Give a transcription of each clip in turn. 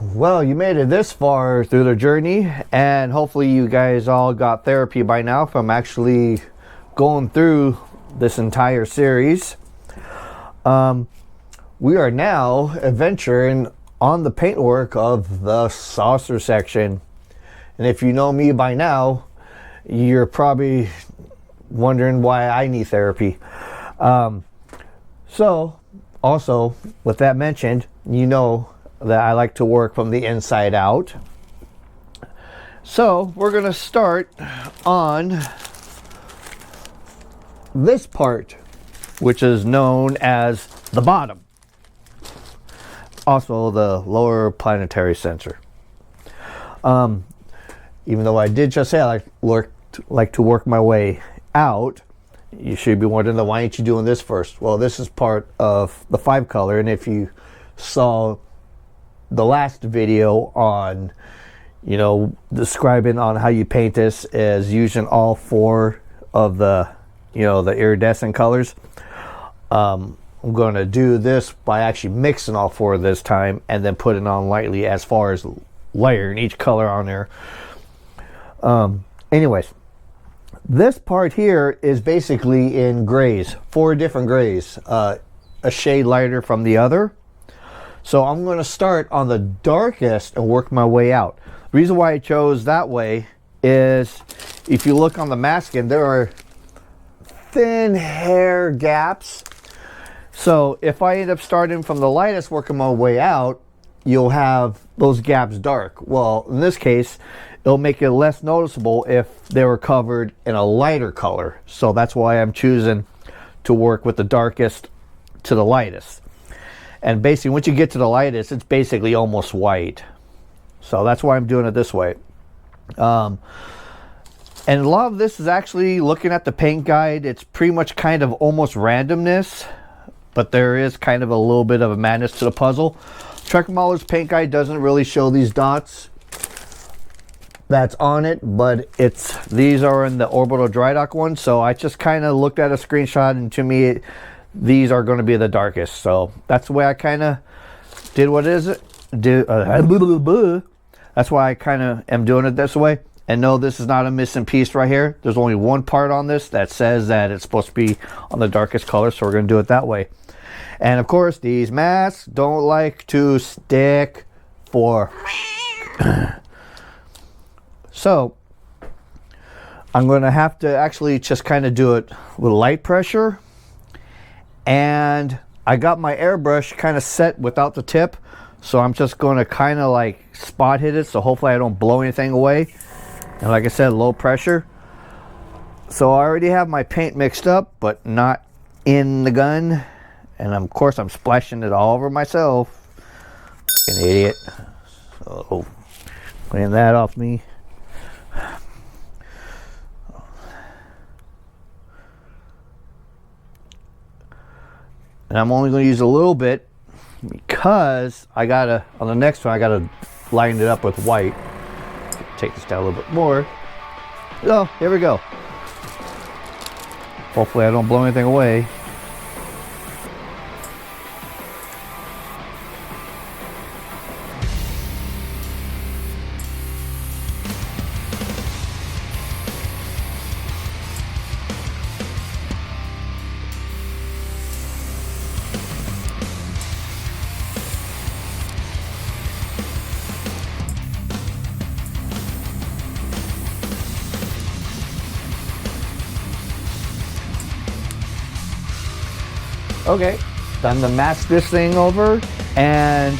Well, you made it this far through the journey, and hopefully you guys all got therapy by now from actually going through this entire series. We are now adventuring on the paintwork of the saucer section. And if you know me by now, you're probably wondering why I need therapy. So, also, with that mentioned, you know that I like to work from the inside out. So, we're going to start on this part, which is known as the bottom. Also, the lower planetary sensor. Even though I did just say I like to work my way out, you should be wondering, why ain't you doing this first? Well, this is part of the 5-color, and if you saw the last video on, describing on how you paint this as using all 4 of the, the iridescent colors. I'm going to do this by actually mixing all 4 this time and then putting on lightly as far as layering each color on there. Anyways, this part here is basically in grays, 4 different grays, a shade lighter from the other. So I'm going to start on the darkest and work my way out. The reason why I chose that way is if you look on the masking, there are thin hair gaps. So if I end up starting from the lightest, working my way out, you'll have those gaps dark. Well, in this case, it'll make it less noticeable if they were covered in a lighter color. So that's why I'm choosing to work with the darkest to the lightest. And basically, once you get to the lightest, it's basically almost white. So that's why I'm doing it this way. And a lot of this is actually looking at the paint guide. It's pretty much kind of almost randomness, but there is kind of a little bit of a madness to the puzzle. Trekkermahler's paint guide doesn't really show these dots that's on it, but these are in the orbital dry dock one. So I just kind of looked at a screenshot, and to me, these are going to be the darkest. So that's the way I kind of did what is it. That's why I kind of am doing it this way. And no, this is not a missing piece right here. There's only one part on this that says that it's supposed to be on the darkest color, so we're going to do it that way. And of course, these masks don't like to stick for... So, I'm going to have to actually just kind of do it with light pressure. And I got my airbrush kind of set without the tip. So I'm just going to kind of like spot hit it, so hopefully I don't blow anything away. And like I said, low pressure. So I already have my paint mixed up, but not in the gun. And of course I'm splashing it all over myself. Like an idiot. So clean that off me. And I'm only going to use a little bit because on the next one, I gotta line it up with white. Take this down a little bit more. Oh, here we go. Hopefully I don't blow anything away. Okay, time to mask this thing over and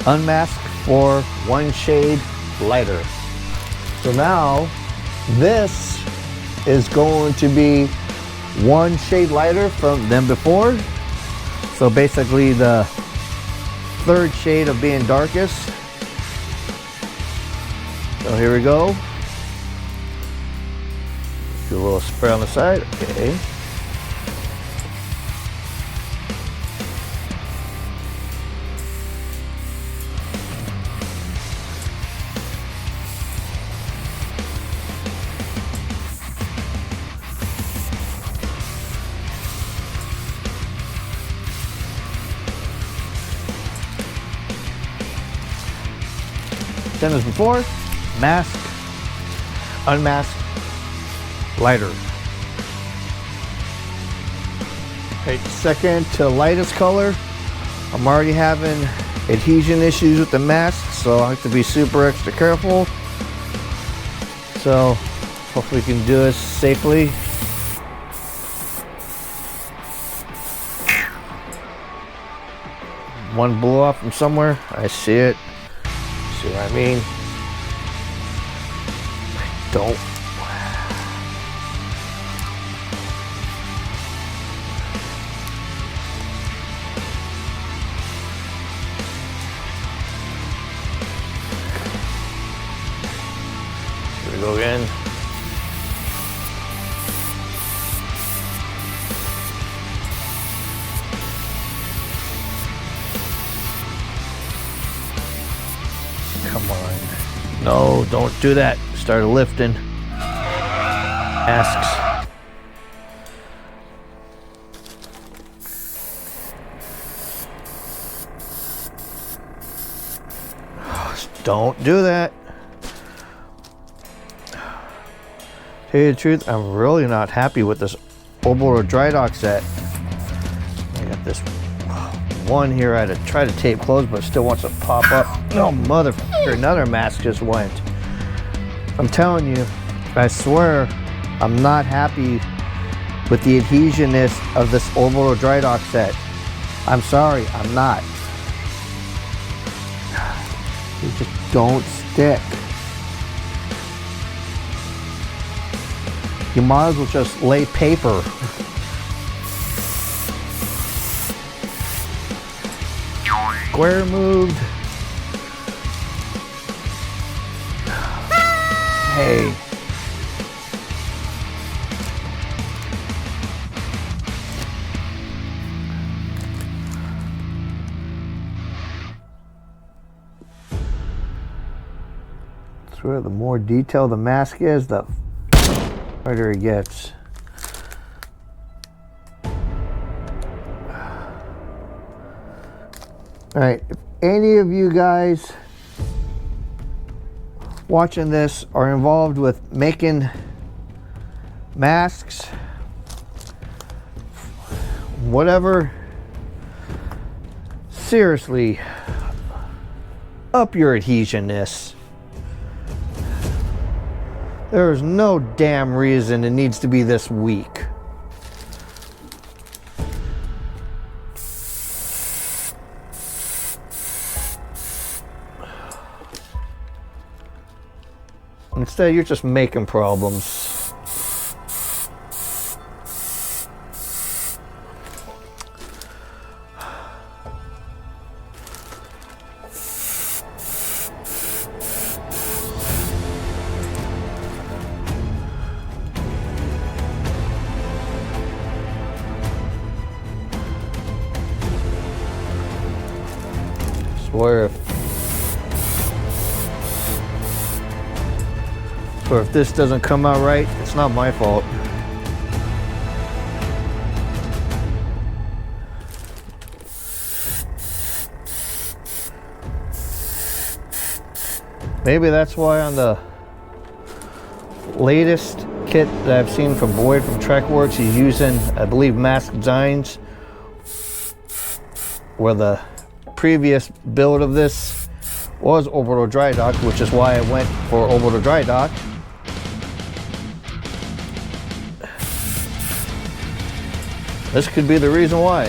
unmask for 1 shade lighter. So now this is going to be 1 shade lighter than before. So basically the 3rd shade of being darkest. So here we go. Do a little spray on the side, okay. same as before. Mask, unmask, lighter. Okay, second to lightest color. I'm already having adhesion issues with the mask, so I have to be super extra careful. So hopefully we can do this safely. One blew off from somewhere. I see it. See what I mean? Don't. Here we go again. Come on. No, don't do that. Started lifting. Masks. Don't do that. Tell you the truth, I'm really not happy with this orbital dry dock set. I got this one here I had to try to tape closed, but it still wants to pop up. Oh, motherfucker, another mask just went. I'm telling you, I swear, I'm not happy with the adhesionness of this orbital dry dock set. I'm sorry, I'm not. They just don't stick. You might as well just lay paper. Square moved. Hey. I swear, the more detailed the mask is, the harder it gets. All right, if any of you guys watching this are involved with making masks, whatever, seriously, up your adhesionness. There is no damn reason it needs to be this weak. Instead, you're just making problems. Swear if this doesn't come out right, it's not my fault. Maybe that's why on the latest kit that I've seen from Boyd from Trekworks, he's using, I believe, mask designs, where the previous build of this was orbital dry dock, which is why I went for orbital dry dock. This could be the reason why.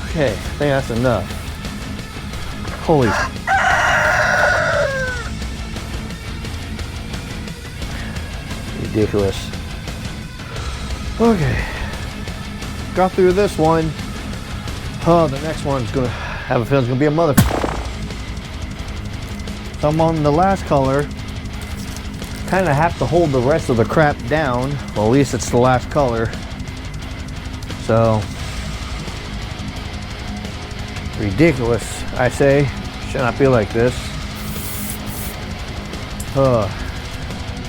Okay, I think that's enough. Holy. Ridiculous. Okay. Got through this one. Oh, the next one's gonna have a feeling it's gonna be a mother. So I'm on the last color. Kind of have to hold the rest of the crap down. Well, at least it's the last color. So ridiculous, I say. Should not be like this. Oh,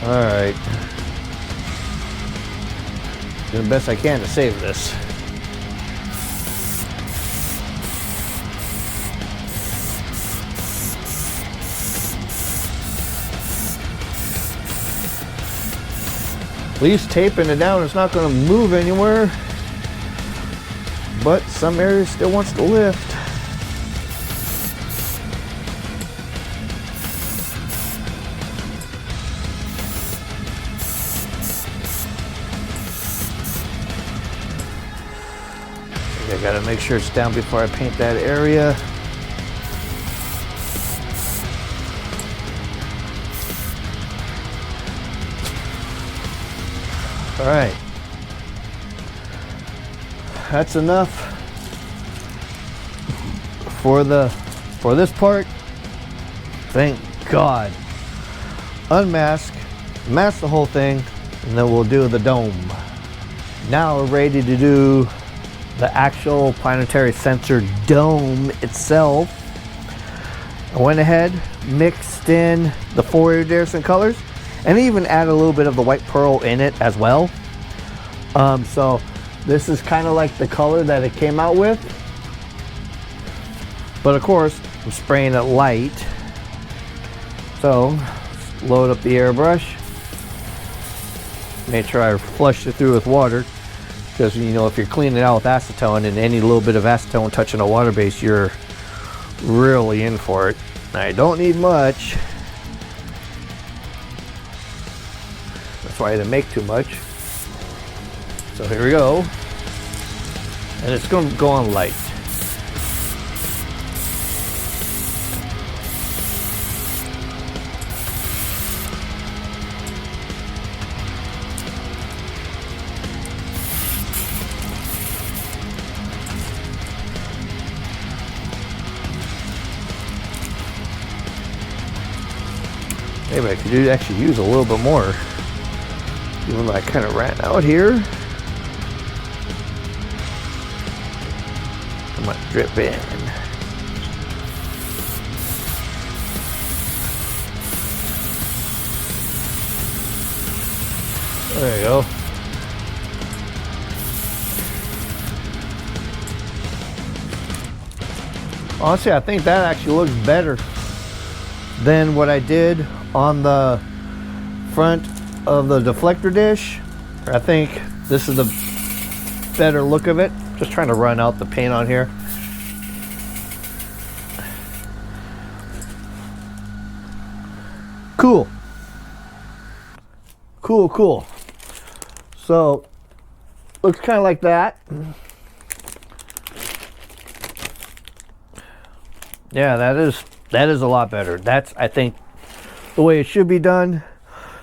all right. Do the best I can to save this. least taping it down, it's not going to move anywhere. But some areas still wants to lift. I gotta make sure it's down before I paint that area. All right, that's enough for this part. Thank God. Unmask, mask the whole thing, and then we'll do the dome. Now we're ready to do the actual planetary sensor dome itself. I went ahead, mixed in the 4 iridescent colors, and even add a little bit of the white pearl in it as well. So this is kind of like the color that it came out with, but of course I'm spraying it light. So load up the airbrush, make sure I flush it through with water, because you know, if you're cleaning it out with acetone and any little bit of acetone touching a water base, you're really in for it. I don't need much. That's why I didn't make too much. So here we go. And it's going to go on light. Maybe I could actually use a little bit more. Even though I kind of ran out here. I'm gonna drip in. There you go. Honestly, I think that actually looks better than what I did on the front of the deflector dish. I think this is the better look of it. Just trying to run out the paint on here. Cool. Cool, cool. So looks kind of like that. Yeah, that is a lot better. That's, I think, the way it should be done.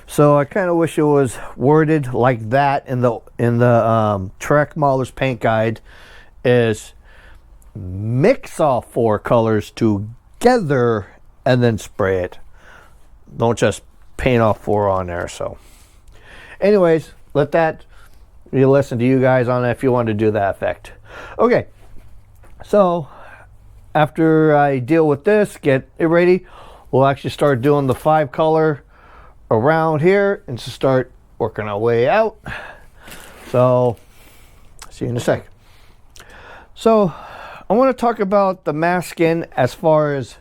So I kind of wish it was worded like that in the Trek Modeler's Paint Guide, is mix all 4 colors together and then spray it. Don't just paint all 4 on there. So anyways, let that be a lesson to you guys on it if you want to do that effect. Okay, so after I deal with this, get it ready, we'll actually start doing the 5 color around here and just start working our way out. So see you in a sec. So I want to talk about the masking as far as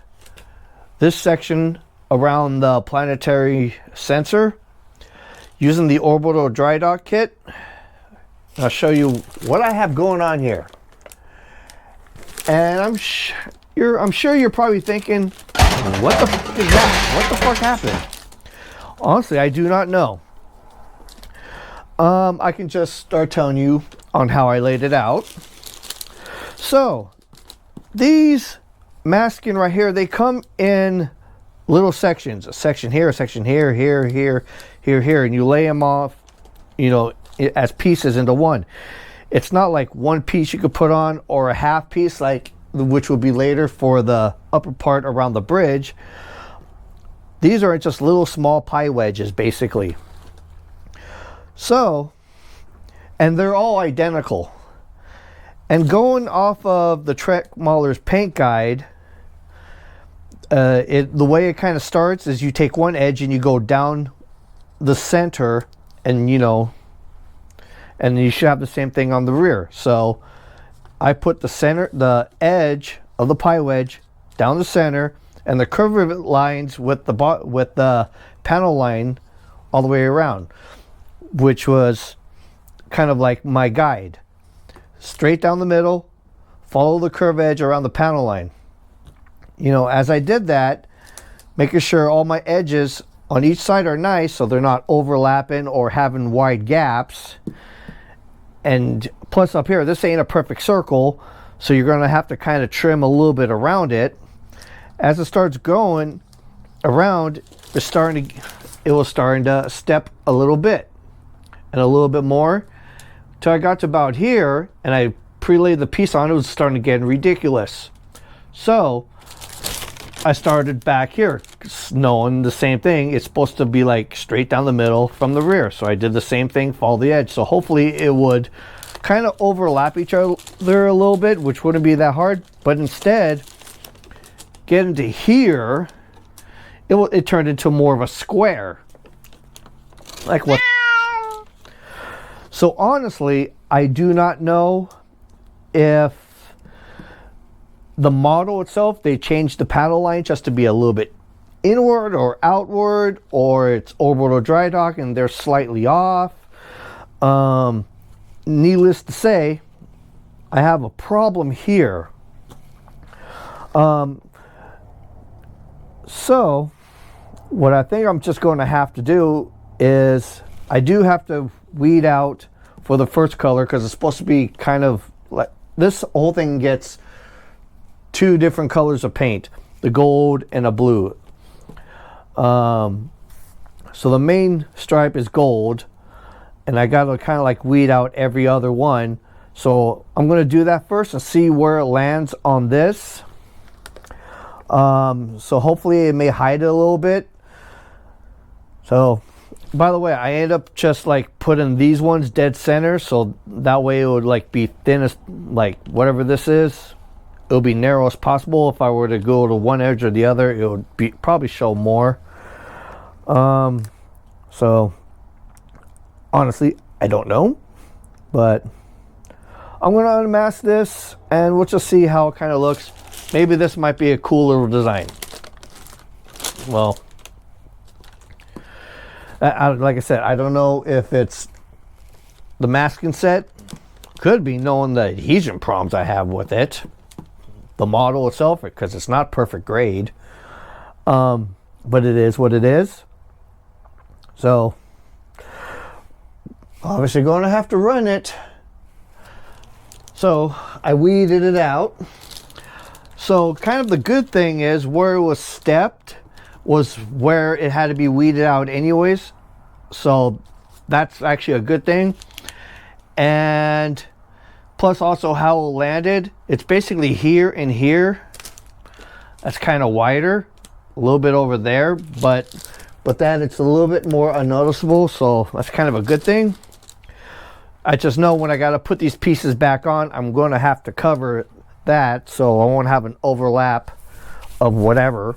this section around the planetary sensor using the orbital dry dock kit. I'll show you what I have going on here. And I'm sure you're probably thinking, what the fuck is that? What the fuck happened? Honestly, I do not know. I can just start telling you on how I laid it out. So these masking right here, they come in little sections. A section here, a section here, here, here, here, here, and you lay them off, you know, as pieces into one. It's not like one piece you could put on or a half piece, like which would be later for the upper part around the bridge. These are just little small pie wedges, basically. So, and they're all identical. And going off of the Trek Modeler's Paint Guide, the way it kind of starts is you take one edge and you go down the center, and you know, and you should have the same thing on the rear. So I put the edge of the pie wedge down the center, and the curve of it lines with the panel line all the way around. which was kind of like my guide. Straight down the middle, follow the curve edge around the panel line. You know, as I did that, making sure all my edges on each side are nice so they're not overlapping or having wide gaps. And plus up here, this ain't a perfect circle, so you're going to have to kind of trim a little bit around it. As it starts going around, it was starting to step a little bit and a little bit more till I got to about here, and I pre-laid the piece on. It was starting to get ridiculous. So I started back here knowing the same thing. It's supposed to be like straight down the middle from the rear. So I did the same thing, follow the edge. So hopefully it would kind of overlap each other a little bit, which wouldn't be that hard. But instead, getting to here, it turned into more of a square. Like what? So honestly, I do not know if the model itself, they changed the paddle line just to be a little bit inward or outward, or it's orbital dry dock and they're slightly off. Needless to say, I have a problem here. So what I think I'm just going to have to do is I do have to weed out for the first color, because it's supposed to be kind of like this whole thing gets two different colors of paint, the gold and a blue. So the main stripe is gold, and I got to kind of like weed out every other one. So I'm going to do that first and see where it lands on this. So hopefully it may hide it a little bit. So by the way, I ended up just like putting these ones dead center, so that way it would like be thinnest, like whatever this is, it'll be narrow as possible. If I were to go to one edge or the other, it would be probably show more. So honestly, I don't know, but I'm going to unmask this and we'll just see how it kind of looks. Maybe this might be a cooler design. Well, like I said, I don't know if it's the masking set. Could be, knowing the adhesion problems I have with it. The model itself, because it's not perfect grade. But it is what it is. So, obviously going to have to run it. So, I weeded it out. So, kind of the good thing is where it was stepped was where it had to be weeded out anyways. So, that's actually a good thing. And plus also how it landed, it's basically here and here. That's kind of wider, a little bit over there, but then it's a little bit more unnoticeable, so that's kind of a good thing. I just know when I got to put these pieces back on, I'm going to have to cover that, so I won't have an overlap of whatever,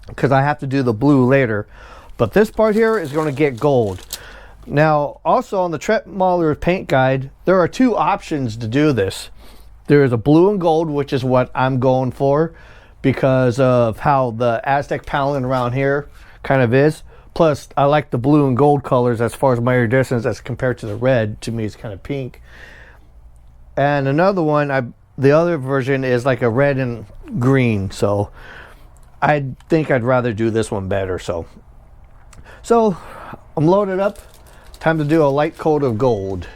because I have to do the blue later. But this part here is going to get gold. Now, also on the Trent Mahler paint guide, there are two options to do this. There is a blue and gold, which is what I'm going for because of how the Aztec paneling around here kind of is. Plus, I like the blue and gold colors as far as my iridescence as compared to the red. To me, it's kind of pink. And another one, the other version is like a red and green. So I think I'd rather do this one better. So I'm loaded up. Time to do a light coat of gold.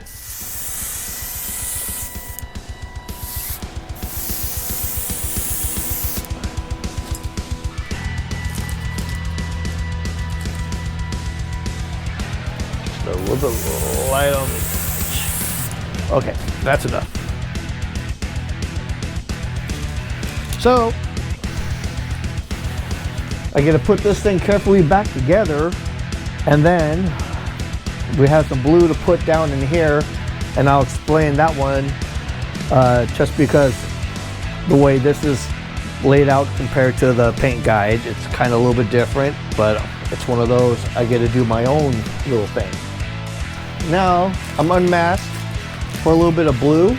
Just a little bit light on the edge. Okay, that's enough. So I get to put this thing carefully back together, and then we have some blue to put down in here, and I'll explain that one just because the way this is laid out compared to the paint guide, it's kind of a little bit different, but it's one of those I get to do my own little thing. Now I'm unmasked for a little bit of blue.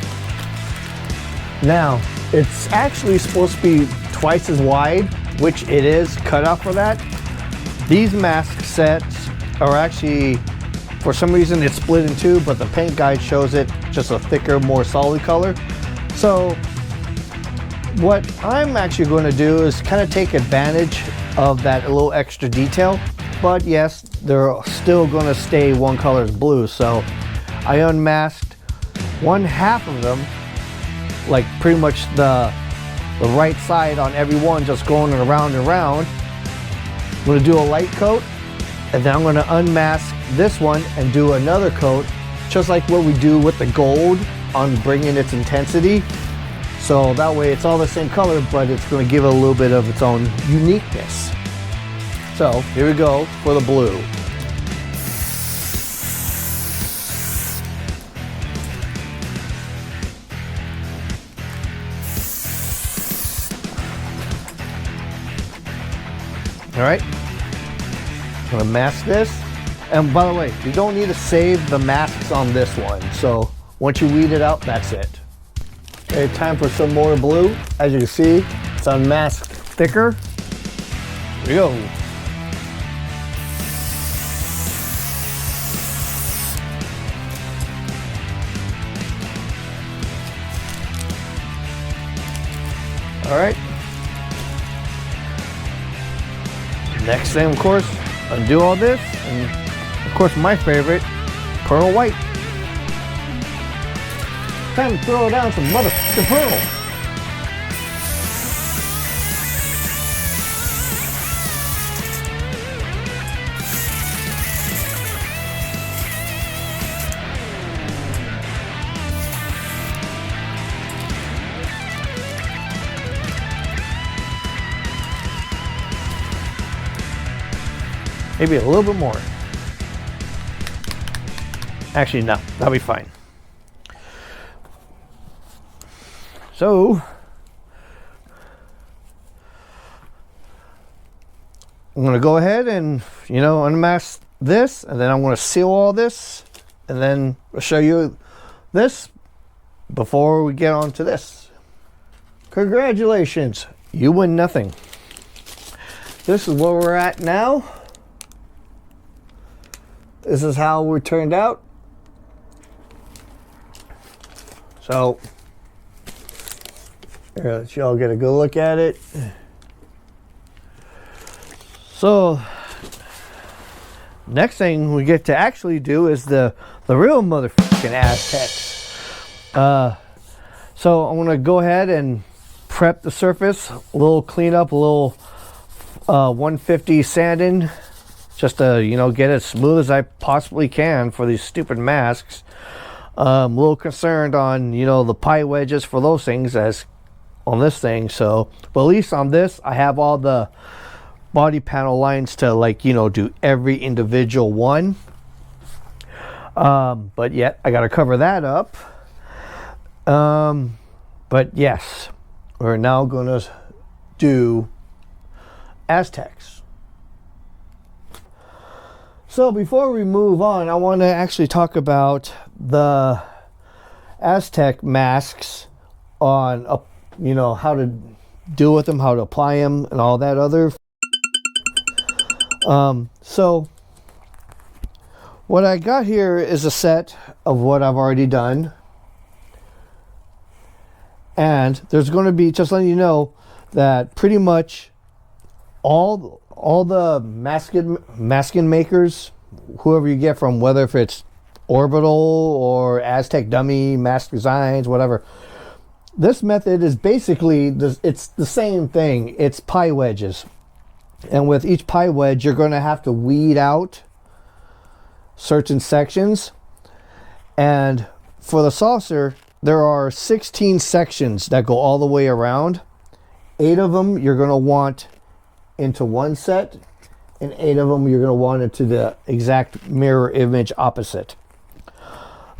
Now it's actually supposed to be twice as wide, which it is cut out for that. These mask sets are actually For some reason it's split in two, but the paint guide shows it just a thicker, more solid color. So what I'm actually going to do is kind of take advantage of that little extra detail, but yes, they're still going to stay one color's blue. So I unmasked one half of them, like pretty much the right side on every one, just going around and around. I'm going to do a light coat, and then I'm going to unmask this one and do another coat, just like what we do with the gold on bringing its intensity. So that way it's all the same color, but it's going to give it a little bit of its own uniqueness. So here we go for the blue. All right, I'm gonna mask this. And by the way, you don't need to save the masks on this one. So once you weed it out, that's it. Okay, time for some more blue. As you can see, it's unmasked thicker. Here we go. All right. Next thing, of course, undo all this, and of course my favorite, pearl white. Time to throw down some motherfucking pearl. Maybe a little bit more. Actually, no, that'll be fine. So, I'm going to go ahead and, unmask this, and then I'm going to seal all this, and then I'll show you this before we get on to this. Congratulations, you win nothing. This is where we're at now. This is how we turned out. So, here, let y'all get a good look at it. So, next thing we get to actually do is the real motherfucking Aztecs. So I'm gonna go ahead and prep the surface, a little cleanup, a little 150 sanding, just to get it as smooth as I possibly can for these stupid masks. I'm a little concerned on the pie wedges for those things as on this thing. So, but at least on this, I have all the body panel lines to do every individual one. But yet I got to cover that up. But yes, we're now going to do Aztecs. So before we move on, I want to actually talk about the Aztec masks on, how to deal with them, how to apply them, and all that other. So what I got here is a set of what I've already done. And there's going to be, just letting you know, that pretty much all the masking makers, whoever you get from, whether if it's Orbital or Aztec Dummy, Mask Designs, whatever, this method is basically, it's the same thing. It's pie wedges. And with each pie wedge, you're going to have to weed out certain sections. And for the saucer, there are 16 sections that go all the way around. 8 of them you're going to want into one set, and 8 of them you're going to want into the exact mirror image opposite.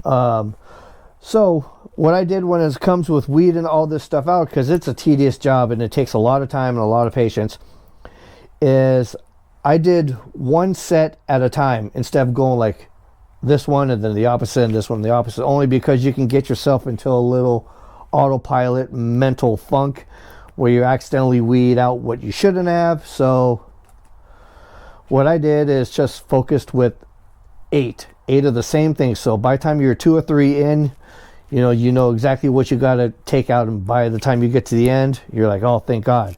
So what I did when it comes with weeding all this stuff out, because it's a tedious job and it takes a lot of time and a lot of patience, is I did one set at a time instead of going like this one and then the opposite and this one and the opposite, only because you can get yourself into a little autopilot mental funk where you accidentally weed out what you shouldn't have. So what I did is just focused with 8 8 of the same thing. So by the time you're 2 or 3 in, you know exactly what you got to take out, and by the time you get to the end, you're like, oh, thank God.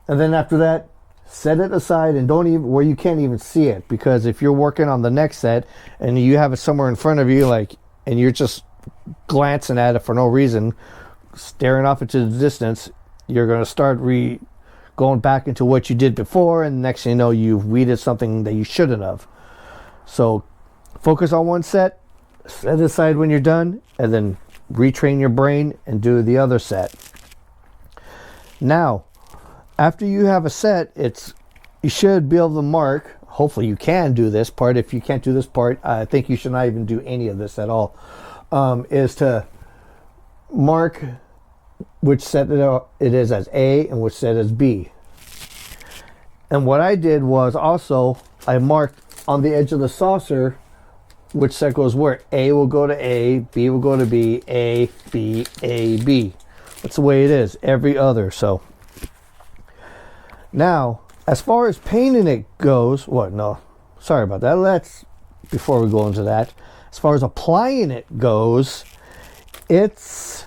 And then after that, set it aside and don't even, where you can't even see it, because if you're working on the next set and you have it somewhere in front of you, like, and you're just glancing at it for no reason, staring off into the distance, you're going to start going back into what you did before, and next thing you know, you've weeded something that you shouldn't have. So focus on one set, set it aside when you're done, and then retrain your brain and do the other set. Now, after you have a set, you should be able to mark, hopefully you can do this part. If you can't do this part, I think you should not even do any of this at all, is to mark which set it is as A and which set as B. And what I did was also, I marked on the edge of the saucer which set goes where. A will go to A, B will go to B, A, B, A, B. That's the way it is, every other. So now, as far as painting it goes, sorry about that. Let's, before we go into that, as far as applying it goes, it's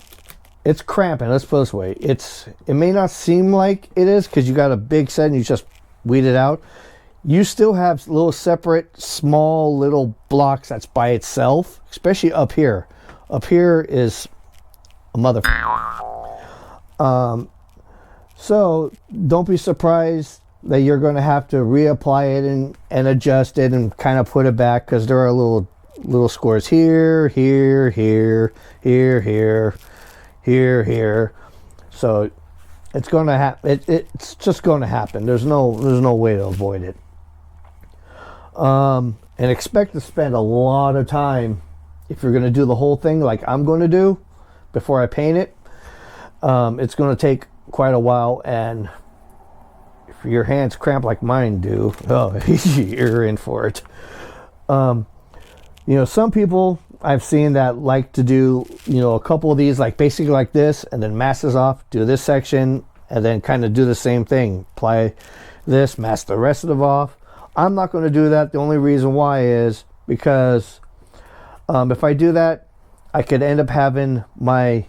cramping. Let's put it this way. It may not seem like it is because you got a big set and you just weed it out. You still have little separate, small little blocks that's by itself, especially up here. Up here is a mother. So don't be surprised that you're going to have to reapply it and adjust it and kind of put it back, because there are little squares here, here, here, here, here, here. So it's going to happen. It's just going to happen. There's no way to avoid it. And expect to spend a lot of time if you're going to do the whole thing like I'm going to do before I paint it. It's going to take quite a while, and if your hands cramp like mine do, you're in for it. Some people I've seen that like to do, a couple of these, like basically like this, and then mask this off, do this section, and then kind of do the same thing. Apply this, mask the rest of it off. I'm not going to do that. The only reason why is because if I do that, I could end up having my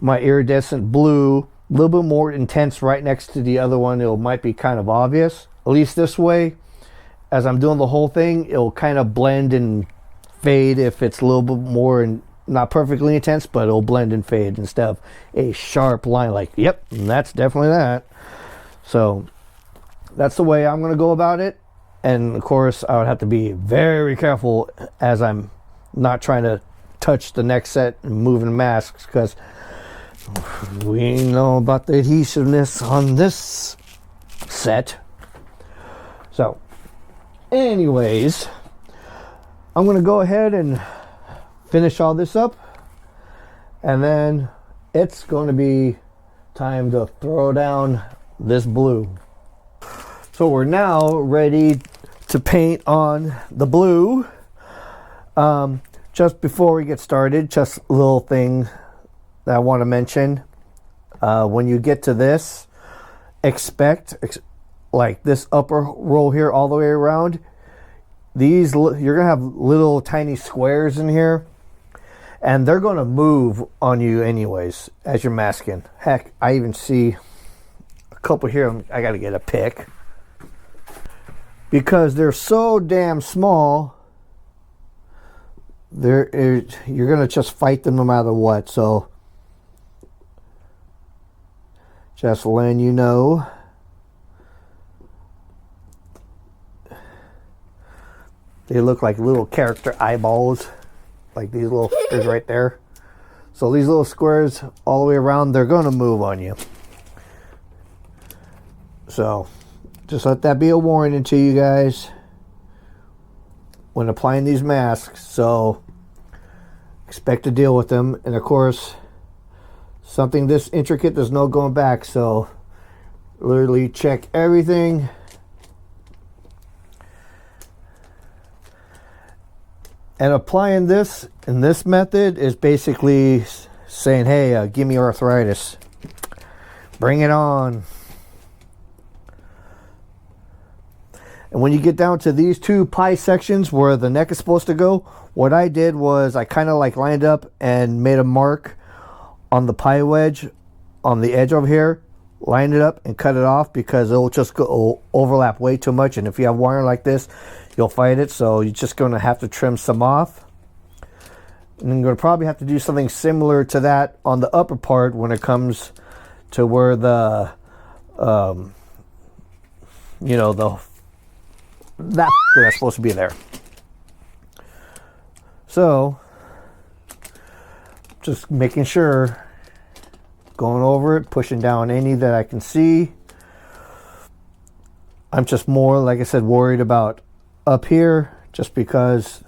iridescent blue a little bit more intense right next to the other one. It might be kind of obvious. At least this way, as I'm doing the whole thing, it'll kind of blend and fade if it's a little bit more, and not perfectly intense, but it'll blend and fade instead of a sharp line like, yep, that's definitely that. So that's the way I'm going to go about it. And of course, I would have to be very careful as I'm not trying to touch the next set and moving masks, because we know about the adhesiveness on this set. So anyways, I'm going to go ahead and finish all this up, and then it's going to be time to throw down this blue. So we're now ready to paint on the blue. Just before we get started, just a little thing that I want to mention. When you get to this, expect like this upper row here all the way around. You're going to have little tiny squares in here, and they're going to move on you anyways as you're masking. Heck, I even see a couple here. I got to get a pick, because they're so damn small. You're going to just fight them no matter what. So just letting you know. They look like little character eyeballs, like these little squares right there. So these little squares all the way around, they're going to move on you. So just let that be a warning to you guys when applying these masks. So expect to deal with them. And of course, something this intricate, there's no going back. So literally check everything. And applying this in this method is basically saying, hey, give me arthritis. Bring it on. And when you get down to these two pie sections where the neck is supposed to go, what I did was I kind of like lined up and made a mark on the pie wedge on the edge over here, lined it up and cut it off because it'll just go overlap way too much. And if you have wire like this, you'll fight it. So you're just going to have to trim some off. And I'm going to probably have to do something similar to that on the upper part when it comes to where the, you know, that that's supposed to be there. So, just making sure, going over it, pushing down any that I can see. I'm just more, like I said, worried about up here, just because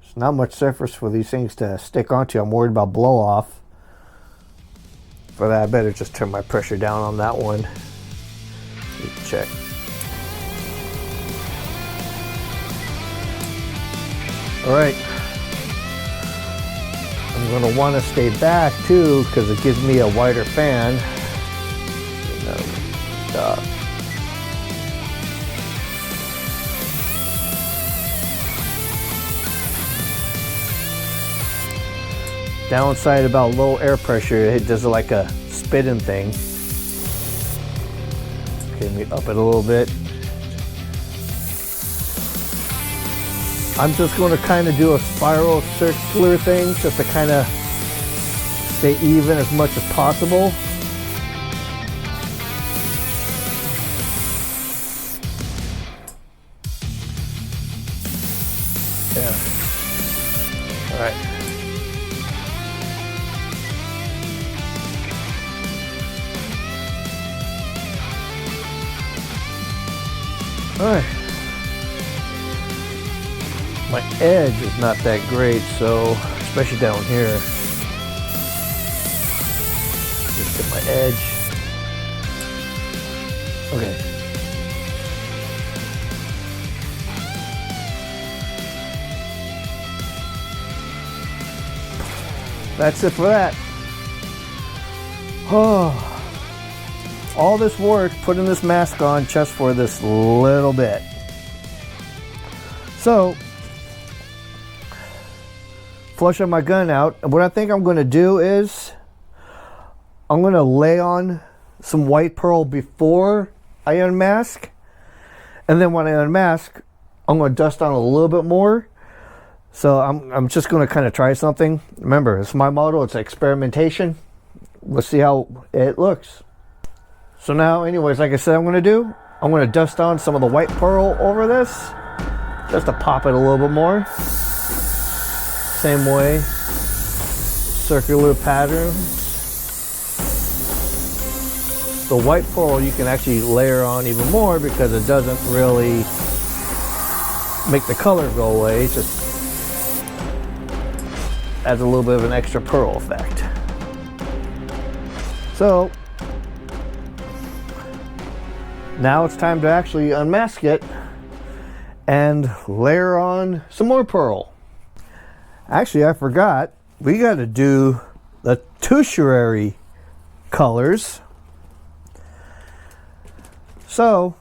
there's not much surface for these things to stick onto. I'm worried about blow off. For that, I better just turn my pressure down on that one. Check. All right. I'm going to want to stay back too because it gives me a wider fan. Downside about low air pressure, it does like a spitting thing. Okay, let me up it a little bit. I'm just going to kind of do a spiral circular thing just to kind of stay even as much as possible. Yeah. All right. All right. My edge is not that great, so especially down here. Just get my edge. Okay. That's it for that. Oh. All this work putting this mask on just for this little bit. So, flushing my gun out. And what I think I'm going to do is I'm going to lay on some white pearl before I unmask. And then when I unmask, I'm going to dust on a little bit more. So I'm just going to kind of try something. Remember, it's my motto. It's experimentation. We'll see how it looks. So now, anyways, like I said, I'm going to dust on some of the white pearl over this just to pop it a little bit more. Same way, circular pattern. The white pearl you can actually layer on even more because it doesn't really make the color go away. It just adds a little bit of an extra pearl effect. So now it's time to actually unmask it and layer on some more pearl. Actually, I forgot. We got to do the tertiary colors. So,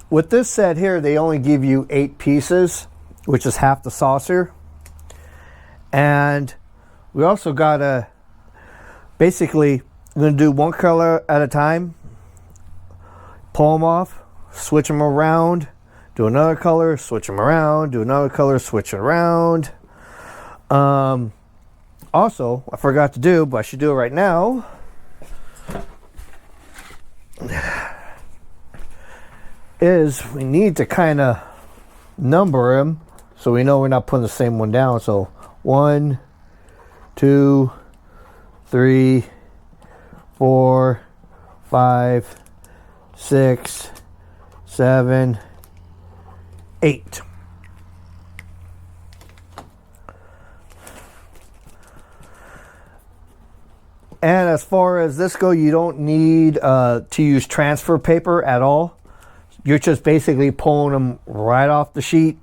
with this set here, they only give you 8 pieces, which is half the saucer. And we also got to, basically, I'm going to do one color at a time. Pull them off, switch them around, do another color, switch them around, do another color, switch it around. Also, I forgot to do, but I should do it right now, is we need to kind of number them so we know we're not putting the same one down. So 1, 2, 3, 4, 5, 6, 7, 8. And as far as this go, you don't need to use transfer paper at all. You're just basically pulling them right off the sheet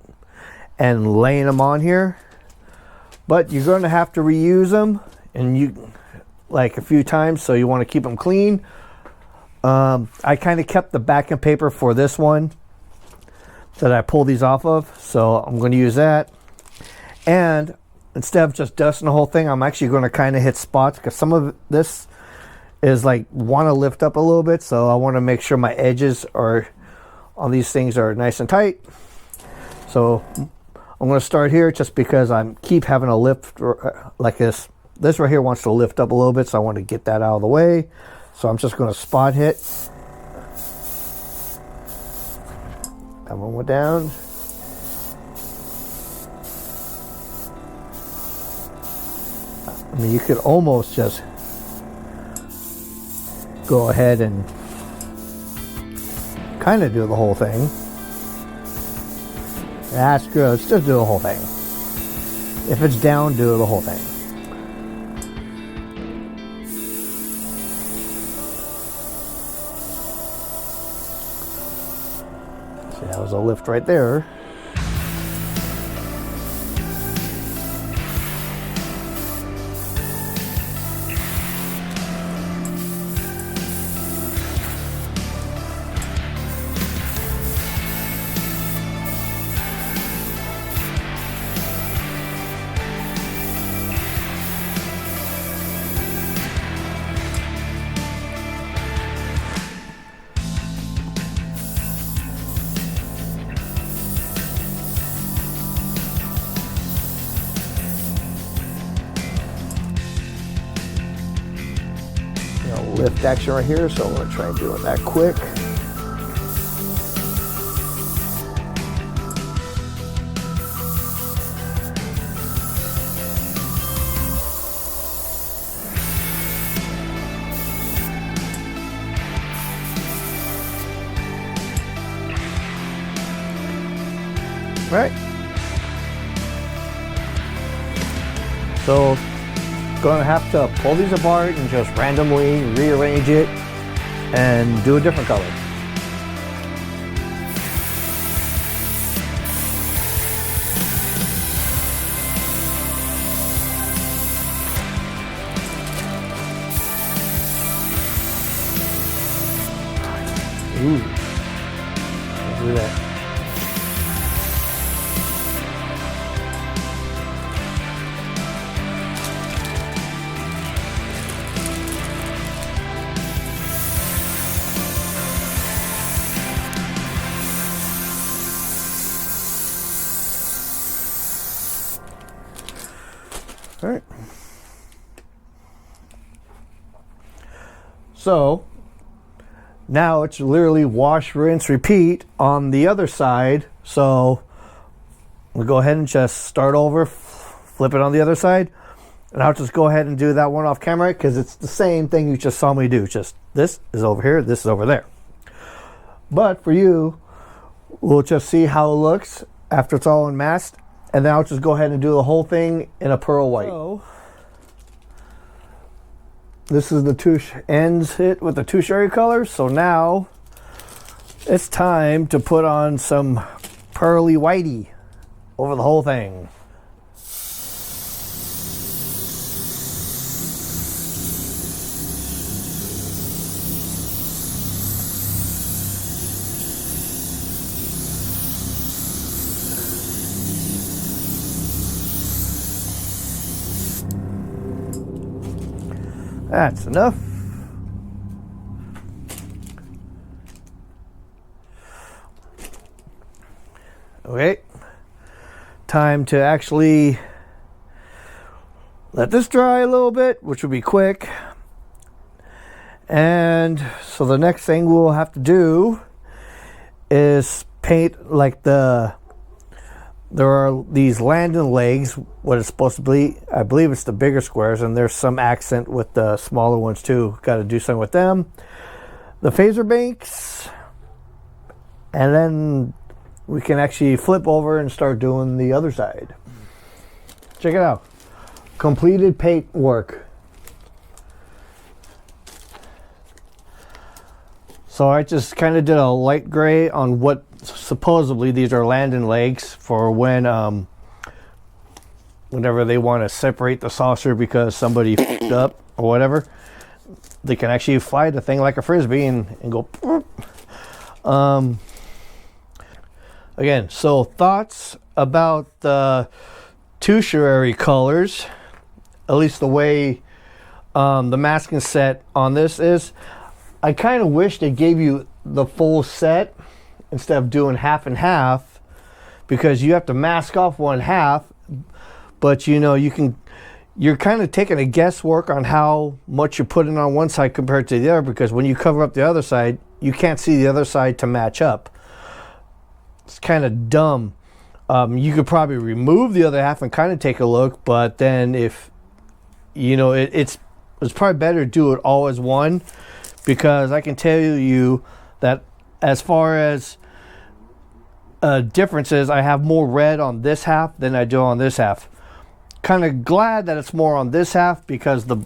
and laying them on here. But you're going to have to reuse them, and you like a few times, so you want to keep them clean. I kind of kept the backing paper for this one. that I pull these off of. So I'm going to use that. And instead of just dusting the whole thing, I'm actually going to kind of hit spots, because some of this is like want to lift up a little bit. So I want to make sure my edges are on these things are nice and tight. So I'm going to start here just because I keep having a lift like this. This right here wants to lift up a little bit, so I want to get that out of the way. So I'm just going to spot hit. That one went down. I mean, you could almost just go ahead and kind of do the whole thing. That's good. Let's just do the whole thing. If it's down, do the whole thing. See, that was a lift right there. Lift action right here, so I'm going to try and do it that quick. Right. So gonna have to pull these apart and just randomly rearrange it and do a different color. Ooh, let's do that. All right. So now it's literally wash, rinse, repeat on the other side. So we'll go ahead and just start over, flip it on the other side, and I'll just go ahead and do that one off camera because it's the same thing you just saw me do. Just this is over here, this is over there. But for you, we'll just see how it looks after it's all unmasked. And then I'll just go ahead and do the whole thing in a pearl white. So, this is the two ends hit with the two sherry colors. So now it's time to put on some pearly whitey over the whole thing. That's enough. Okay, time to actually let this dry a little bit, which will be quick. And so the next thing we'll have to do is paint like there are these landing legs, what it's supposed to be. I believe it's the bigger squares, and there's some accent with the smaller ones too. Got to do something with them. The phaser banks, and then we can actually flip over and start doing the other side. Check it out. Completed paint work. So I just kind of did a light gray on what supposedly these are landing legs for when whenever they want to separate the saucer because somebody f***ed up or whatever, they can actually fly the thing like a frisbee and go. Again, so thoughts about the tertiary colors, at least the way the masking set on this is. I kind of wish they gave you the full set instead of doing half and half, because you have to mask off one half, but you know, you're kind of taking a guesswork on how much you're putting on one side compared to the other, because when you cover up the other side, you can't see the other side to match up. It's kind of dumb. You could probably remove the other half and kind of take a look, but then if you know, it's probably better to do it all as one, because I can tell you that as far as differences, I have more red on this half than I do on this half. Kind of glad that it's more on this half, because the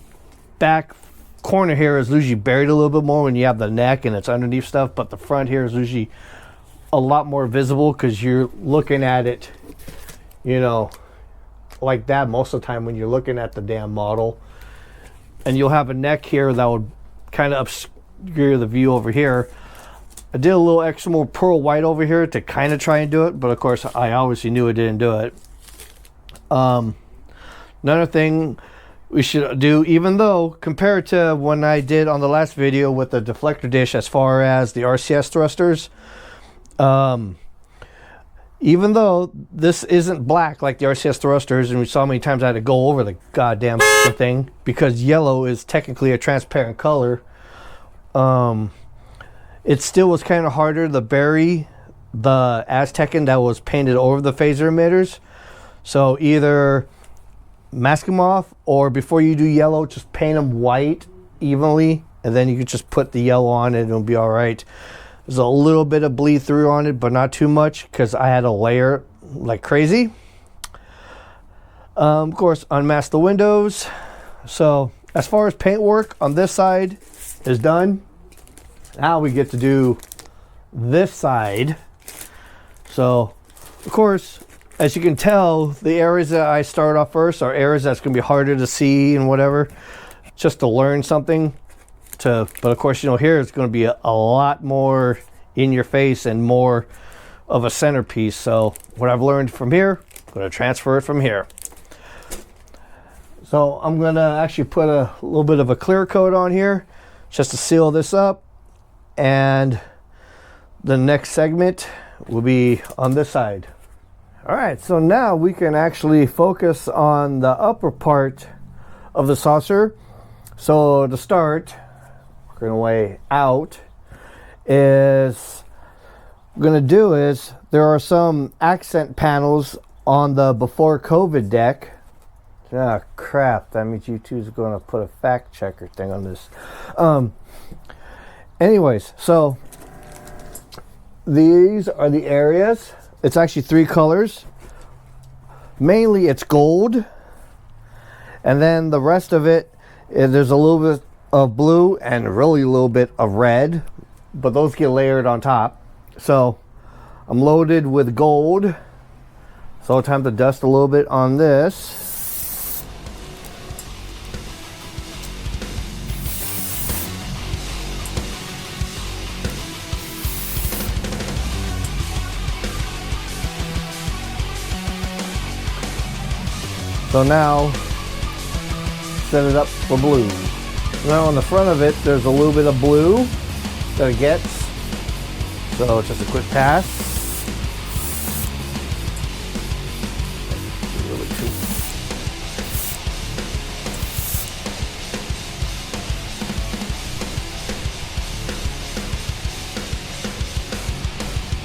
back corner here is usually buried a little bit more when you have the neck and it's underneath stuff, but the front here is usually a lot more visible because you're looking at it, you know, like that most of the time when you're looking at the damn model. And you'll have a neck here that would kind of obscure the view over here. I did a little extra more pearl white over here to kind of try and do it, but of course I obviously knew I didn't do it. Another thing we should do, even though compared to when I did on the last video with the deflector dish as far as the RCS thrusters, even though this isn't black like the RCS thrusters, and we saw many times I had to go over the goddamn thing because yellow is technically a transparent color, it still was kind of harder to bury the Aztecan that was painted over the phaser emitters. So either mask them off, or before you do yellow, just paint them white evenly, and then you can just put the yellow on it and it'll be all right. There's a little bit of bleed through on it, but not too much because I had to layer like crazy. Of course, unmask the windows. So as far as paint work on this side is done, now we get to do this side. So of course, as you can tell, the areas that I start off first are areas that's going to be harder to see and whatever, just to learn something. But of course, you know, here it's going to be a lot more in your face and more of a centerpiece. So what I've learned from here, I'm going to transfer it from here. So I'm going to actually put a little bit of a clear coat on here just to seal this up. And the next segment will be on this side. All right, so now we can actually focus on the upper part of the saucer. So to start, working our way out, is what I'm going to do is there are some accent panels on the before COVID deck. Ah, crap, that means YouTube's going to put a fact checker thing on this. Anyways, so these are the areas. It's actually 3 colors. Mainly it's gold, and then the rest of it, there's a little bit of blue and really a little bit of red, but those get layered on top. So I'm loaded with gold, so time to dust a little bit on this. So now, set it up for blue. Now on the front of it, there's a little bit of blue that it gets. So it's just a quick pass.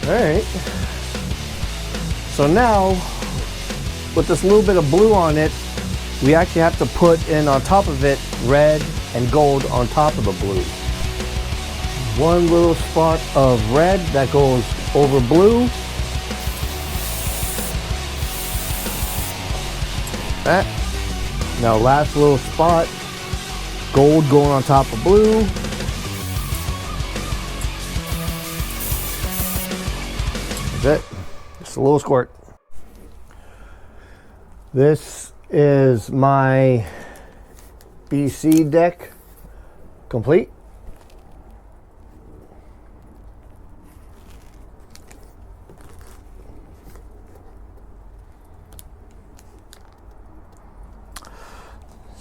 All right. So now, with this little bit of blue on it, we actually have to put in on top of it red and gold on top of the blue. One little spot of red that goes over blue. That. Now last little spot, gold going on top of blue. That's it. Just a little squirt. This is my BC deck complete.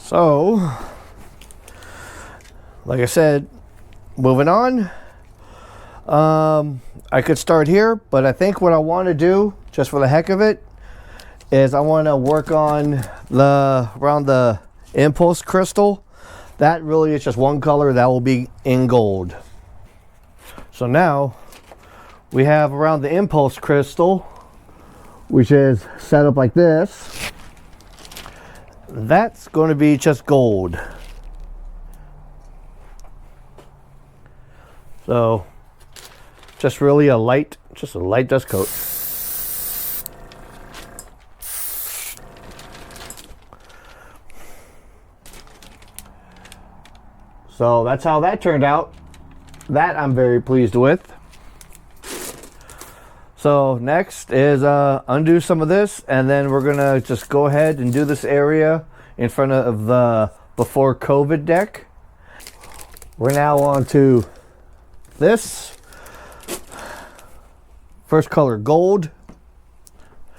So, like I said, moving on. I could start here, but I think what I want to do, just for the heck of it, is I want to work on around the impulse crystal. That really is just one color that will be in gold. So now we have around the impulse crystal, which is set up like this. That's going to be just gold. So just really a light dust coat. So that's how that turned out. That I'm very pleased with. So next is undo some of this, and then we're gonna just go ahead and do this area in front of the before COVID deck. We're now on to this. First color, gold.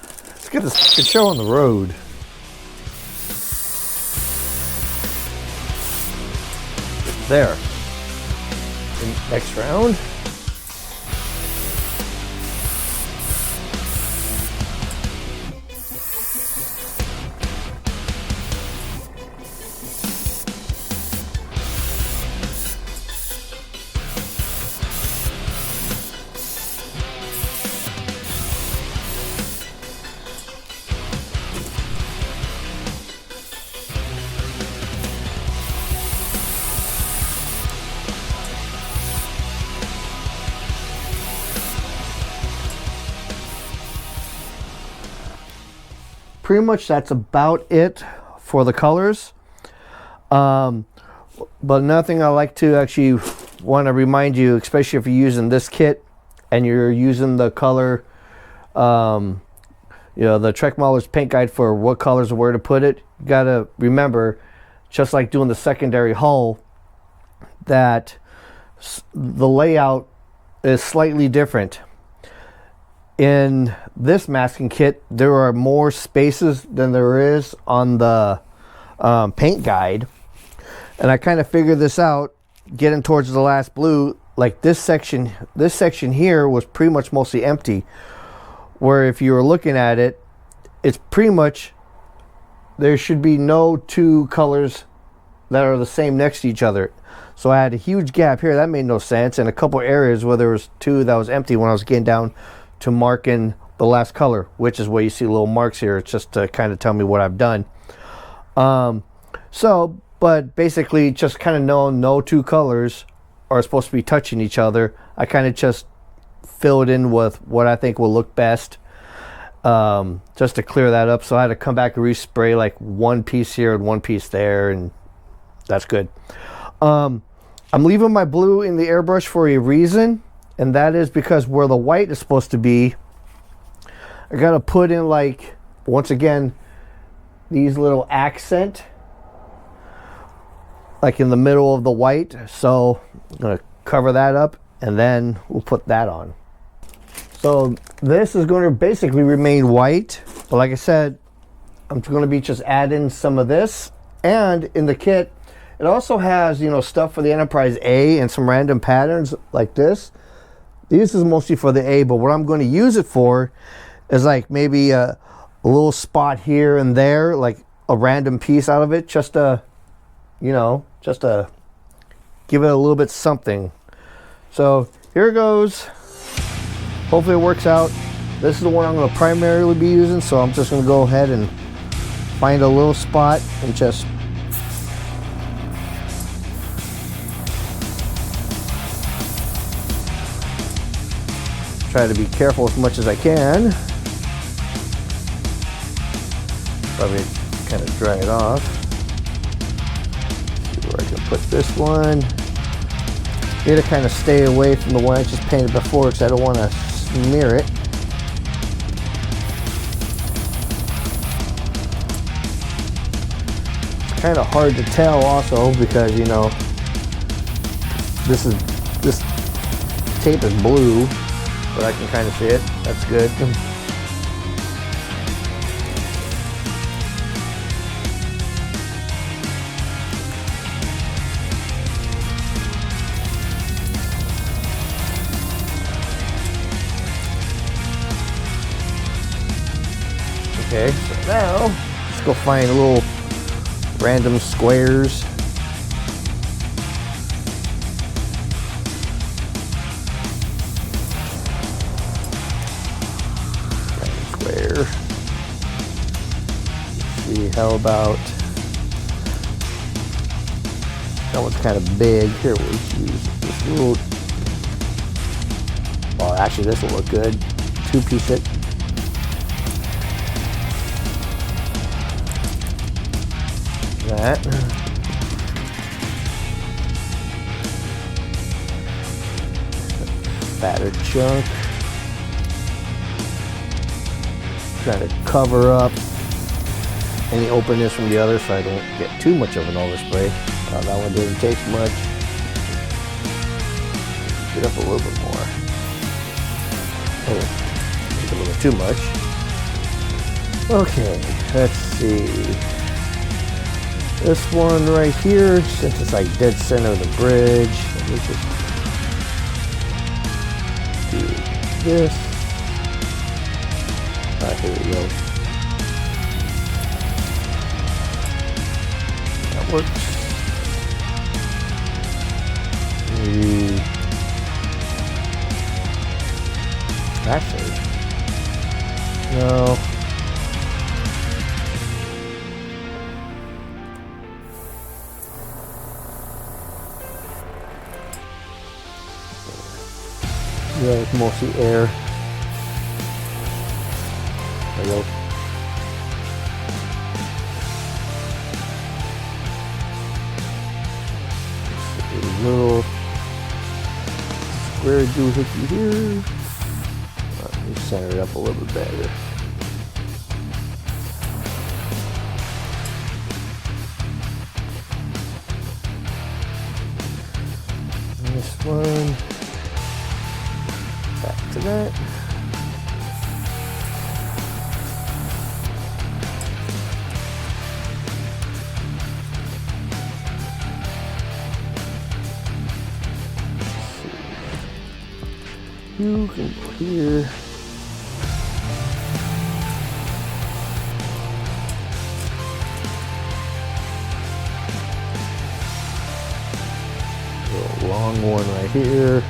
Let's get this fucking show on the road. There. Next round. Pretty much that's about it for the colors. But another thing I like to actually want to remind you, especially if you're using this kit and you're using the color, the Trek Modeler's paint guide for what colors and where to put it, you gotta remember, just like doing the secondary hull, that the layout is slightly different. In this masking kit, there are more spaces than there is on the paint guide. And I kind of figured this out getting towards the last blue. Like this section here was pretty much mostly empty. Where if you were looking at it, it's pretty much, there should be no two colors that are the same next to each other. So I had a huge gap here. That made no sense. And a couple areas where there was two that was empty when I was getting down to marking the last color, which is where you see little marks here. It's just to kind of tell me what I've done. But basically just kind of knowing no two colors are supposed to be touching each other, I kind of just fill it in with what I think will look best, just to clear that up. So I had to come back and respray like one piece here and one piece there, and that's good. I'm leaving my blue in the airbrush for a reason. And that is because where the white is supposed to be, I gotta put in, like, once again, these little accent, like in the middle of the white. So I'm gonna cover that up and then we'll put that on. So this is going to basically remain white, but like I said, I'm going to be just adding some of this. And in the kit, it also has, stuff for the Enterprise A and some random patterns like this. This is mostly for the A, but what I'm going to use it for is like maybe a little spot here and there, like a random piece out of it, just to give it a little bit something. So here it goes. Hopefully it works out. This is the one I'm going to primarily be using, so I'm just going to go ahead and find a little spot and just try to be careful as much as I can. Probably kind of dry it off. See where I can put this one. Need to kind of stay away from the one I just painted before because I don't want to smear it. It's kind of hard to tell also because this tape is blue. But I can kind of see it. That's good. Now, let's go find little random squares. Random square. Let's see, how about, that one's kind of big. Here, we'll use this little, well, actually this will look good. Two-piece it. That. Fatter chunk. Try to cover up any openness from the other so I don't get too much of an overspray. That one didn't take much. Get up a little bit more. Oh, a little too much. Okay, let's see. This one right here, since it's like dead center of the bridge, let me just do this. Here we go. That works. Actually, no. Yeah, it's mostly air. There we go. A little square doohickey here. Let me center it up a little bit better. And this one. Back to that. You can go here. A long one right here.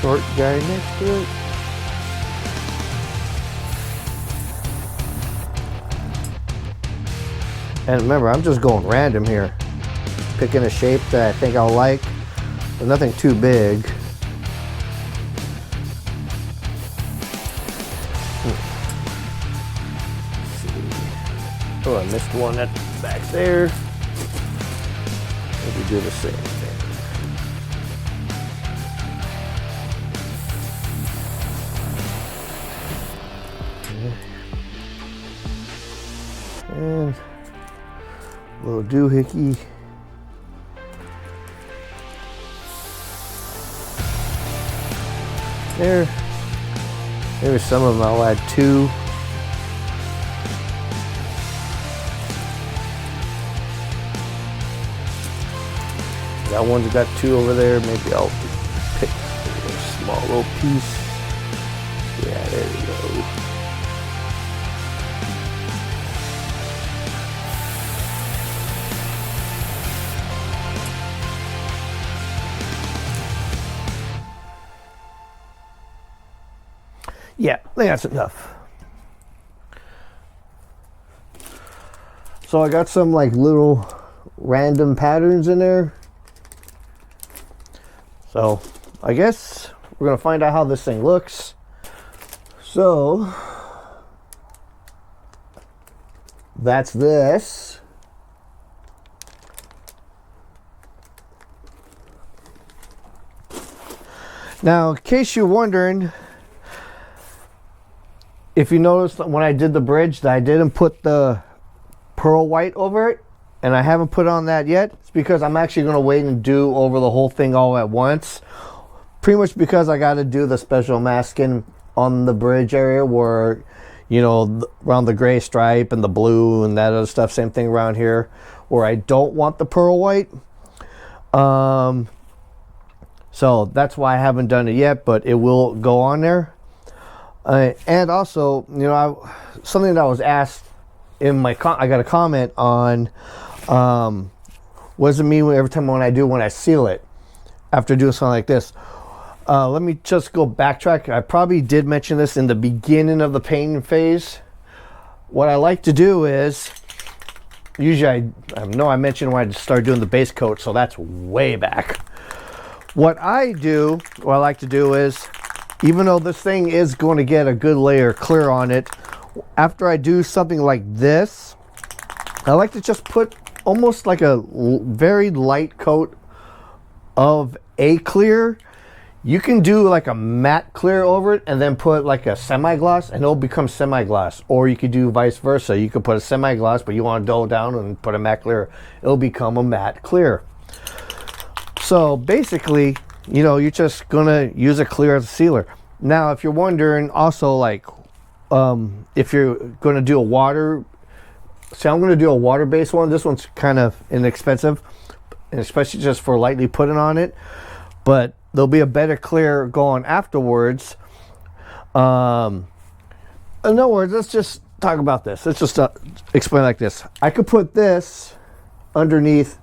Short guy next to it. And remember, I'm just going random here. Picking a shape that I think I'll like, but nothing too big. Oh, I missed one at back there. Maybe do the same thing. And a little doohickey. There. Maybe some of them I'll add two. That one's got two over there. Maybe I'll pick a small little piece. Yeah, there you go. Yeah, I think that's enough. So I got some like little random patterns in there. So I guess we're gonna find out how this thing looks. So that's this. Now, in case you're wondering, if you noticed when I did the bridge that I didn't put the pearl white over it, and I haven't put on that yet, it's because I'm actually going to wait and do over the whole thing all at once. Pretty much because I got to do the special masking on the bridge area where you know, around the gray stripe and the blue and that other stuff. Same thing around here where I don't want the pearl white. So that's why I haven't done it yet, but it will go on there. And also, you know, something that was asked in my I got a comment on, what does it mean every time when I seal it after doing something like this? Let me just go backtrack. I probably did mention this in the beginning of the painting phase. What I like to do is, usually I know I mentioned when I started doing the base coat, so that's way back. What I like to do is, even though this thing is going to get a good layer clear on it, after I do something like this, I like to just put almost like a very light coat of a clear. You can do like a matte clear over it and then put like a semi-gloss and it'll become semi-gloss. Or you could do vice versa. You could put a semi-gloss, but you want to dull down and put a matte clear. It'll become a matte clear. So basically, you know, you're just gonna use a clear as a sealer. Now, if you're wondering also, like, if you're gonna do a water, see, I'm gonna do a water-based one. This one's kind of inexpensive, and especially just for lightly putting on it. But there'll be a better clear going afterwards. In other words, let's just talk about this. Let's just explain like this. I could put this underneath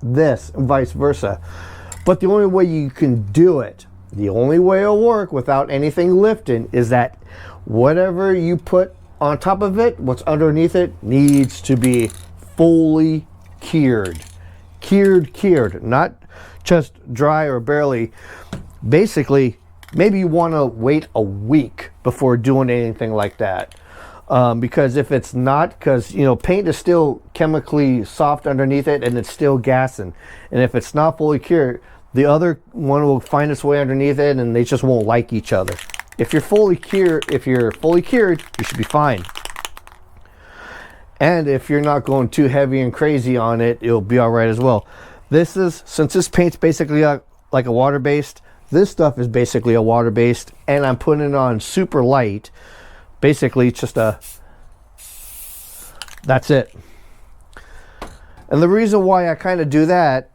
this and vice versa. But the only way you can do it, the only way it'll work without anything lifting, is that whatever you put on top of it, what's underneath it, needs to be fully cured. Cured, not just dry or barely. Basically, maybe you want to wait a week before doing anything like that. Because if it's not, because, you know, paint is still chemically soft underneath it and it's still gassing. And if it's not fully cured, the other one will find its way underneath it and they just won't like each other. If you're fully cured, you should be fine. And if you're not going too heavy and crazy on it, it'll be all right as well. This is, since this paint's basically like a water-based, this stuff is basically a water-based, and I'm putting it on super light. Basically, it's just that's it. And the reason why I kind of do that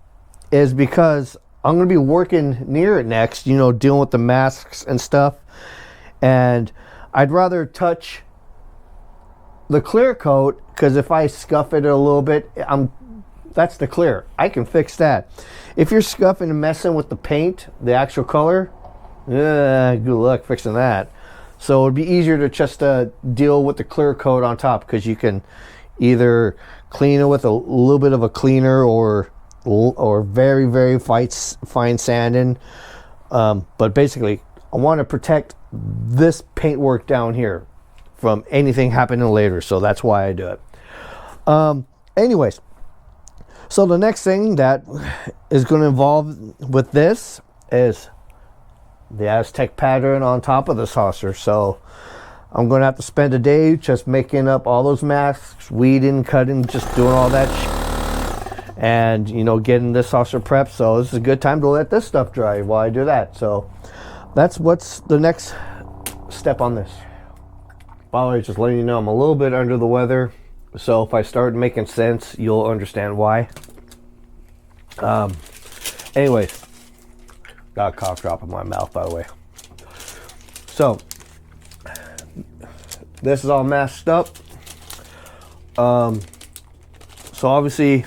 is because I'm going to be working near it next, you know, dealing with the masks and stuff. And I'd rather touch the clear coat, because if I scuff it a little bit, that's the clear. I can fix that. If you're scuffing and messing with the paint, the actual color, good luck fixing that. So it'd be easier to just deal with the clear coat on top, because you can either clean it with a little bit of a cleaner or very, very fine sanding. But basically, I want to protect this paintwork down here from anything happening later. So that's why I do it. Anyways, so the next thing that is going to involve with this is the Aztec pattern on top of the saucer. So I'm going to have to spend a day just making up all those masks, weeding, cutting, just doing all that and, you know, getting this saucer prepped. So this is a good time to let this stuff dry while I do that. So that's what's the next step on this. By the way, just letting you know, I'm a little bit under the weather. So if I start making sense, you'll understand why. Anyways, got a cough drop in my mouth, by the way. So this is all masked up. So obviously,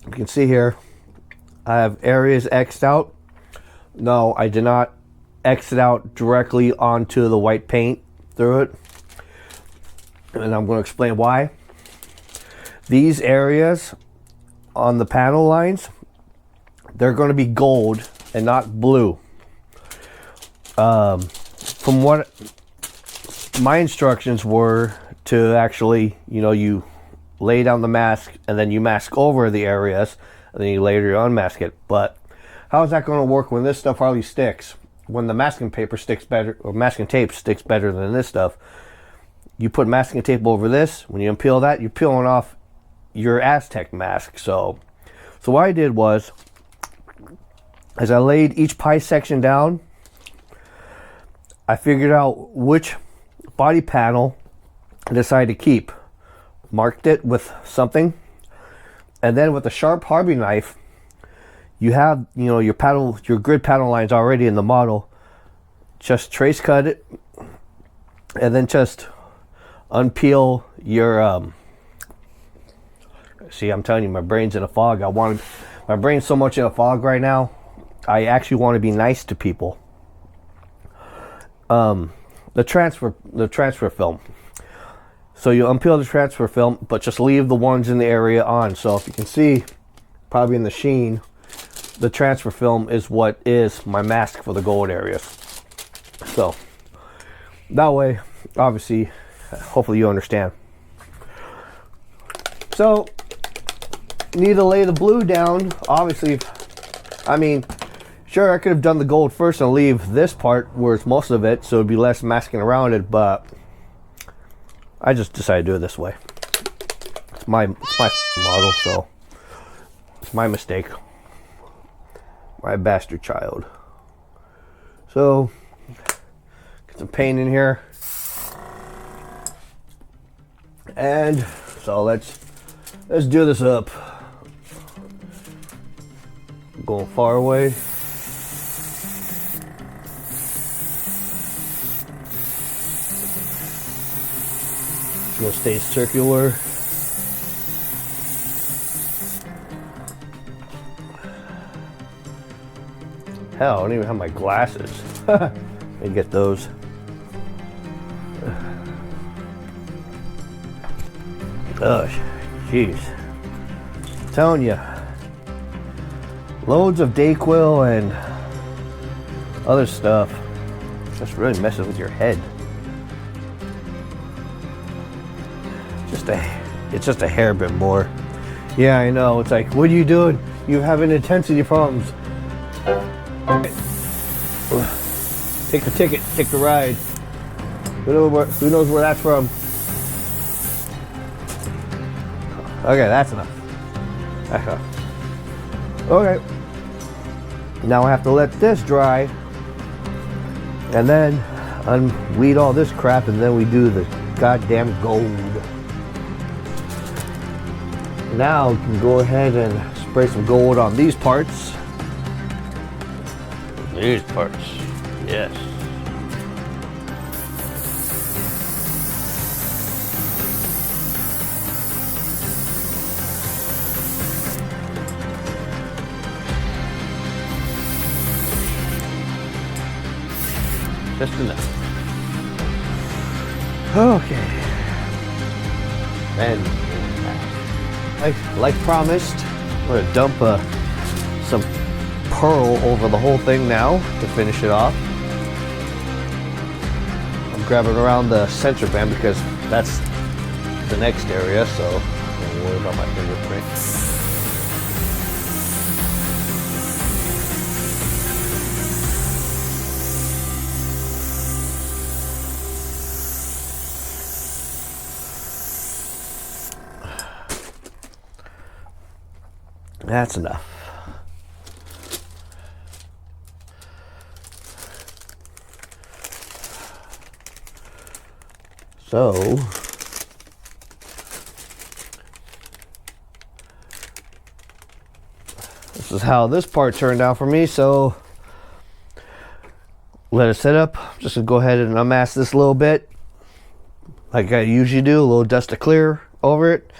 you can see here, I have areas X'd out. No, I did not X it out directly onto the white paint through it. And I'm going to explain why. These areas on the panel lines, they're going to be gold and not blue. From what my instructions were, to actually, you know, you lay down the mask and then you mask over the areas and then you later unmask it. But how is that going to work when this stuff hardly sticks? When the masking paper sticks better, or masking tape sticks better than this stuff. You put masking tape over this, when you unpeel that, you're peeling off your Aztec mask. So what I did was, as I laid each pie section down, I figured out which body panel decide to keep. Marked it with something, and then with a sharp harbie knife, you have, you know, your grid paddle lines already in the model. Just trace cut it, and then just unpeel your see, I'm telling you, my brain's in a fog. My brain's so much in a fog right now. I actually want to be nice to people. The transfer film. So you unpeel the transfer film, but just leave the ones in the area on. So if you can see, probably in the sheen, the transfer film is what is my mask for the gold areas. So that way, obviously, hopefully you understand. So need to lay the blue down. Obviously, I mean, sure, I could have done the gold first and leave this part where it's most of it, so it'd be less masking around it, but I just decided to do it this way. It's my model, so it's my mistake. My bastard child. So, get some paint in here. And so let's do this up. Going far away. It's gonna stay circular. Hell, I don't even have my glasses. Let me get those. Oh, jeez. I'm telling you. Loads of Dayquil and other stuff. Just really messes with your head. It's just a hair bit more. Yeah, I know. It's like, what are you doing? You having intensity problems. Take the ticket. Take the ride. Who knows where that's from? Okay, that's enough. That's enough. Okay. Now I have to let this dry, and then unweed all this crap, and then we do the goddamn gold. Now we can go ahead and spray some gold on these parts. These parts, yes. Just enough. Okay. And like promised, I'm gonna dump some pearl over the whole thing now to finish it off. I'm grabbing around the center band because that's the next area, so don't worry about my fingerprint. That's enough. So, this is how this part turned out for me. So, let it set up. Just gonna go ahead and unmask this a little bit, like I usually do. A little dust to clear over it,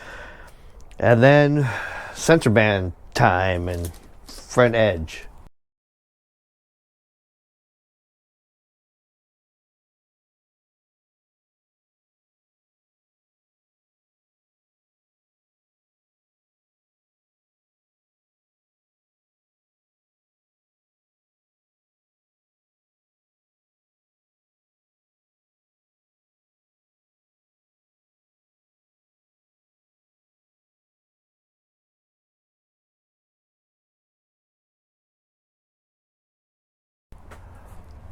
and then center band time and front edge.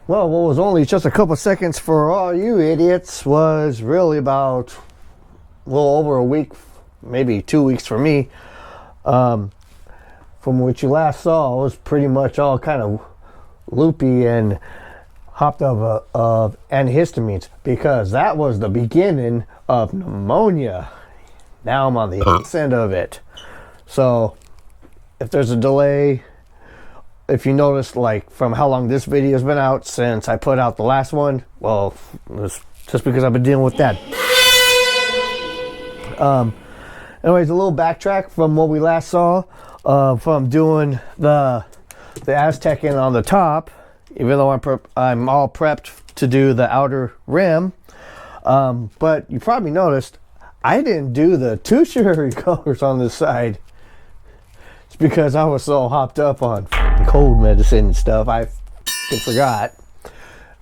Well, what was only just a couple seconds for all you idiots was really about a little over a week, maybe 2 weeks for me. From what you last saw, it was pretty much all kind of loopy and hopped up of antihistamines because that was the beginning of pneumonia. Now I'm on the end of it. So if there's a delay, if you notice, like from how long this video has been out since I put out the last one, well, it's just because I've been dealing with that. Anyways, a little backtrack from what we last saw, from doing the Aztecing on the top. Even though I'm all prepped to do the outer rim, but you probably noticed I didn't do the two sugary colors on this side. It's because I was so hopped up on cold medicine and stuff, I forgot.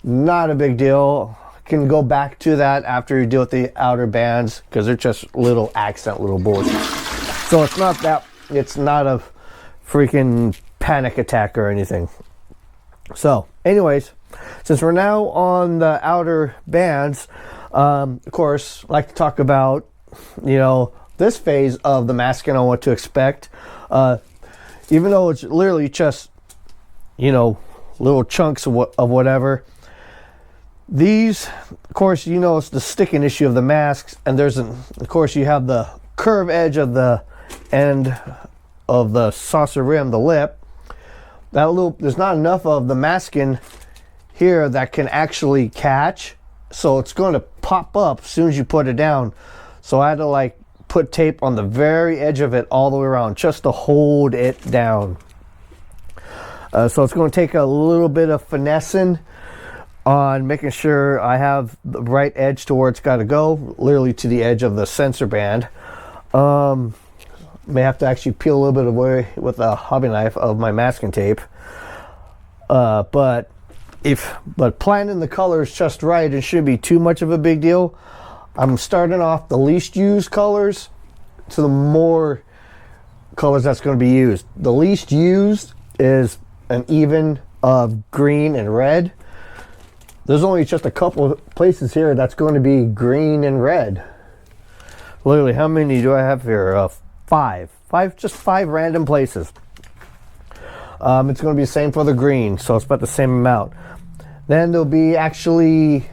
Not a big deal. Can go back to that after you deal with the outer bands because they're just little accent, little bullshit. So it's not a freaking panic attack or anything. So anyways, since we're now on the outer bands, of course, I like to talk about, this phase of the masking on what to expect. Even though it's literally just, little chunks of whatever. These, of course, it's the sticking issue of the masks, and of course, you have the curve edge of the end of the saucer rim, the lip. There's not enough of the masking here that can actually catch, so it's going to pop up as soon as you put it down. So I had to put tape on the very edge of it all the way around just to hold it down. So it's going to take a little bit of finessing on making sure I have the right edge to where it's got to go, literally to the edge of the sensor band. May have to actually peel a little bit away with a hobby knife of my masking tape. But planning the colors just right, it shouldn't be too much of a big deal. I'm starting off the least used colors to the more colors that's going to be used. The least used is an even of green and red. There's only just a couple of places here that's going to be green and red. Literally, how many do I have here? Just five random places. It's going to be the same for the green, so it's about the same amount. Then there'll be actually,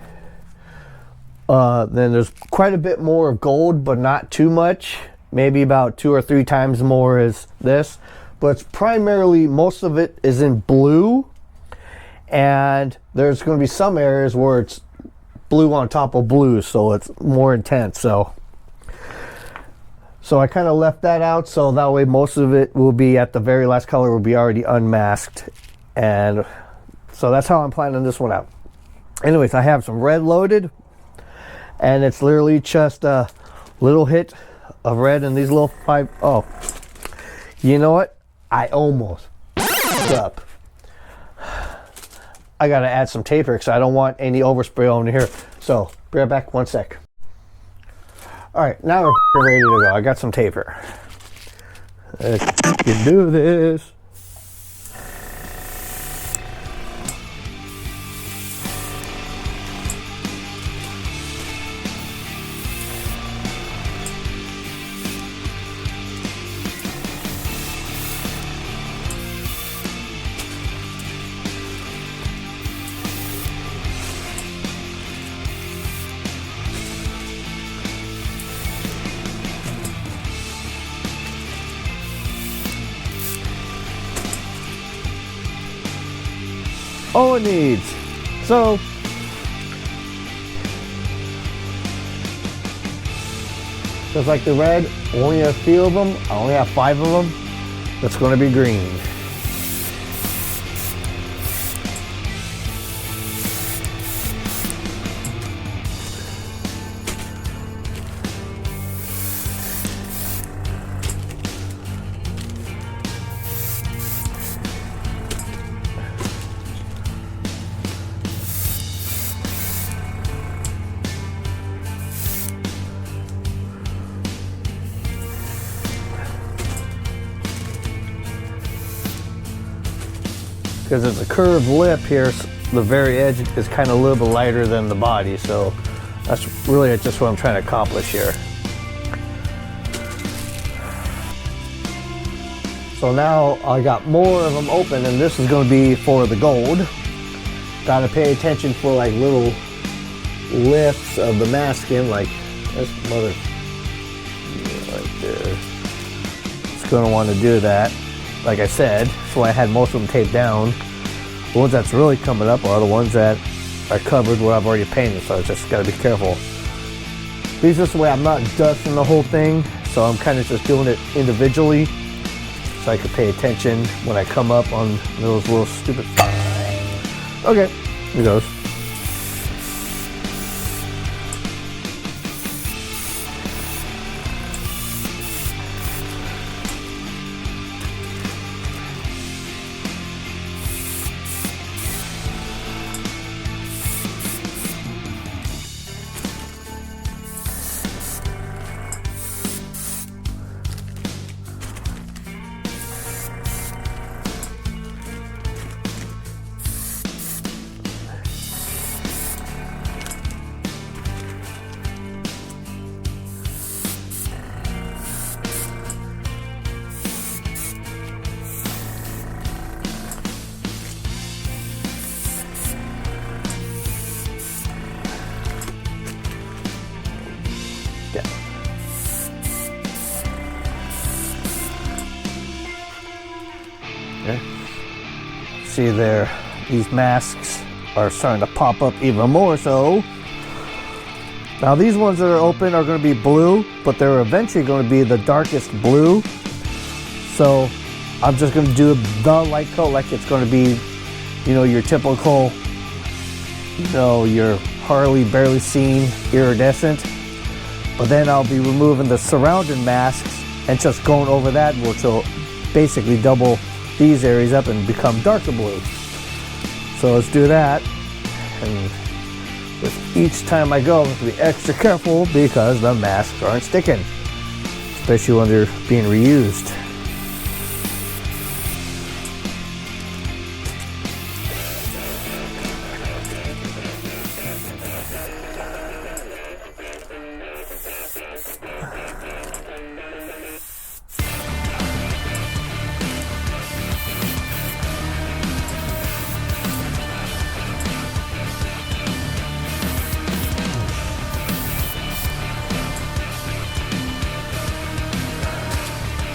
then there's quite a bit more of gold, but not too much. Maybe about 2 or 3 times more as this. But it's primarily, most of it is in blue. And there's going to be some areas where it's blue on top of blue, so it's more intense. So I kind of left that out, so that way most of it will be at the very last color will be already unmasked. And so that's how I'm planning this one out. Anyways, I have some red loaded, and it's literally just a little hit of red in these little 5. Oh, you know what? I almost up. I gotta add some tape here because I don't want any overspray on here. So, be right back, 1 sec. Alright, now we're ready to go. I got some tape here. Let's do this. All it needs. So just like the red, only a few of them. I only have 5 of them. That's going to be green. Because it's a curved lip here, the very edge is kind of a little bit lighter than the body, so that's really just what I'm trying to accomplish here. So now I got more of them open, and this is going to be for the gold. Gotta pay attention for like little lifts of the masking, like this mother right there. It's gonna want to do that. Like I said, that's why I had most of them taped down. The ones that's really coming up are the ones that are covered where I've already painted, so I just gotta be careful. This way I'm not dusting the whole thing, so I'm kind of just doing it individually so I can pay attention when I come up on those little stupid. Okay, here goes. Okay. See there, these masks are starting to pop up even more so. Now these ones that are open are going to be blue, but they're eventually going to be the darkest blue. So I'm just going to do the light coat like it's going to be, you know, your typical, you know, your hardly barely seen iridescent. But then I'll be removing the surrounding masks and just going over that, which will basically double these areas up and become darker blue. So let's do that. And with each time I go, I have to be extra careful because the masks aren't sticking, especially when they're being reused.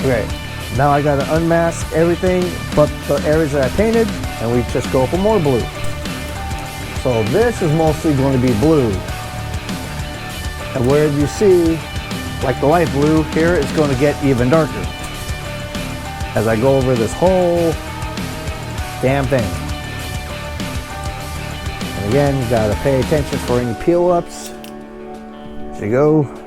Okay, now I gotta unmask everything but the areas that I painted, and we just go for more blue. So this is mostly going to be blue. And where you see, like the light blue here, is going to get even darker as I go over this whole damn thing. And again, you gotta pay attention for any peel ups. There you go.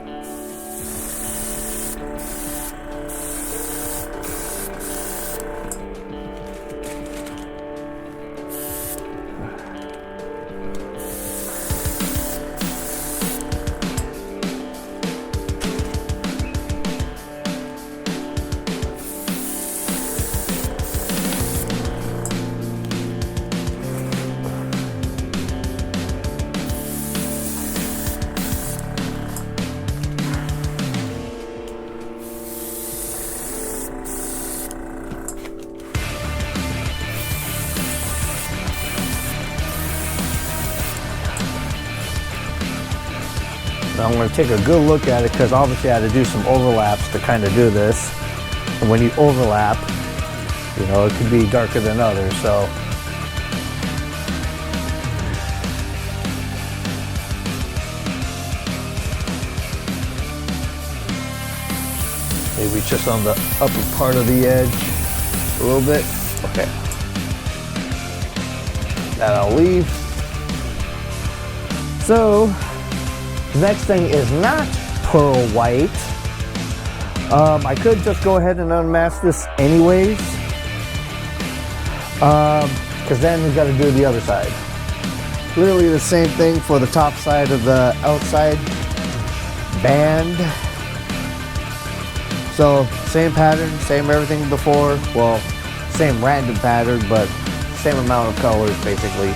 Now I'm going to take a good look at it because obviously I had to do some overlaps to kind of do this. And when you overlap, you know, it could be darker than others, so. Maybe just on the upper part of the edge a little bit. Okay. That I'll leave. So, the next thing is not pearl white. I could just go ahead and unmask this anyways, because then we got to do the other side. Literally the same thing for the top side of the outside band. So same pattern, same everything before. Well, same random pattern, but same amount of colors basically.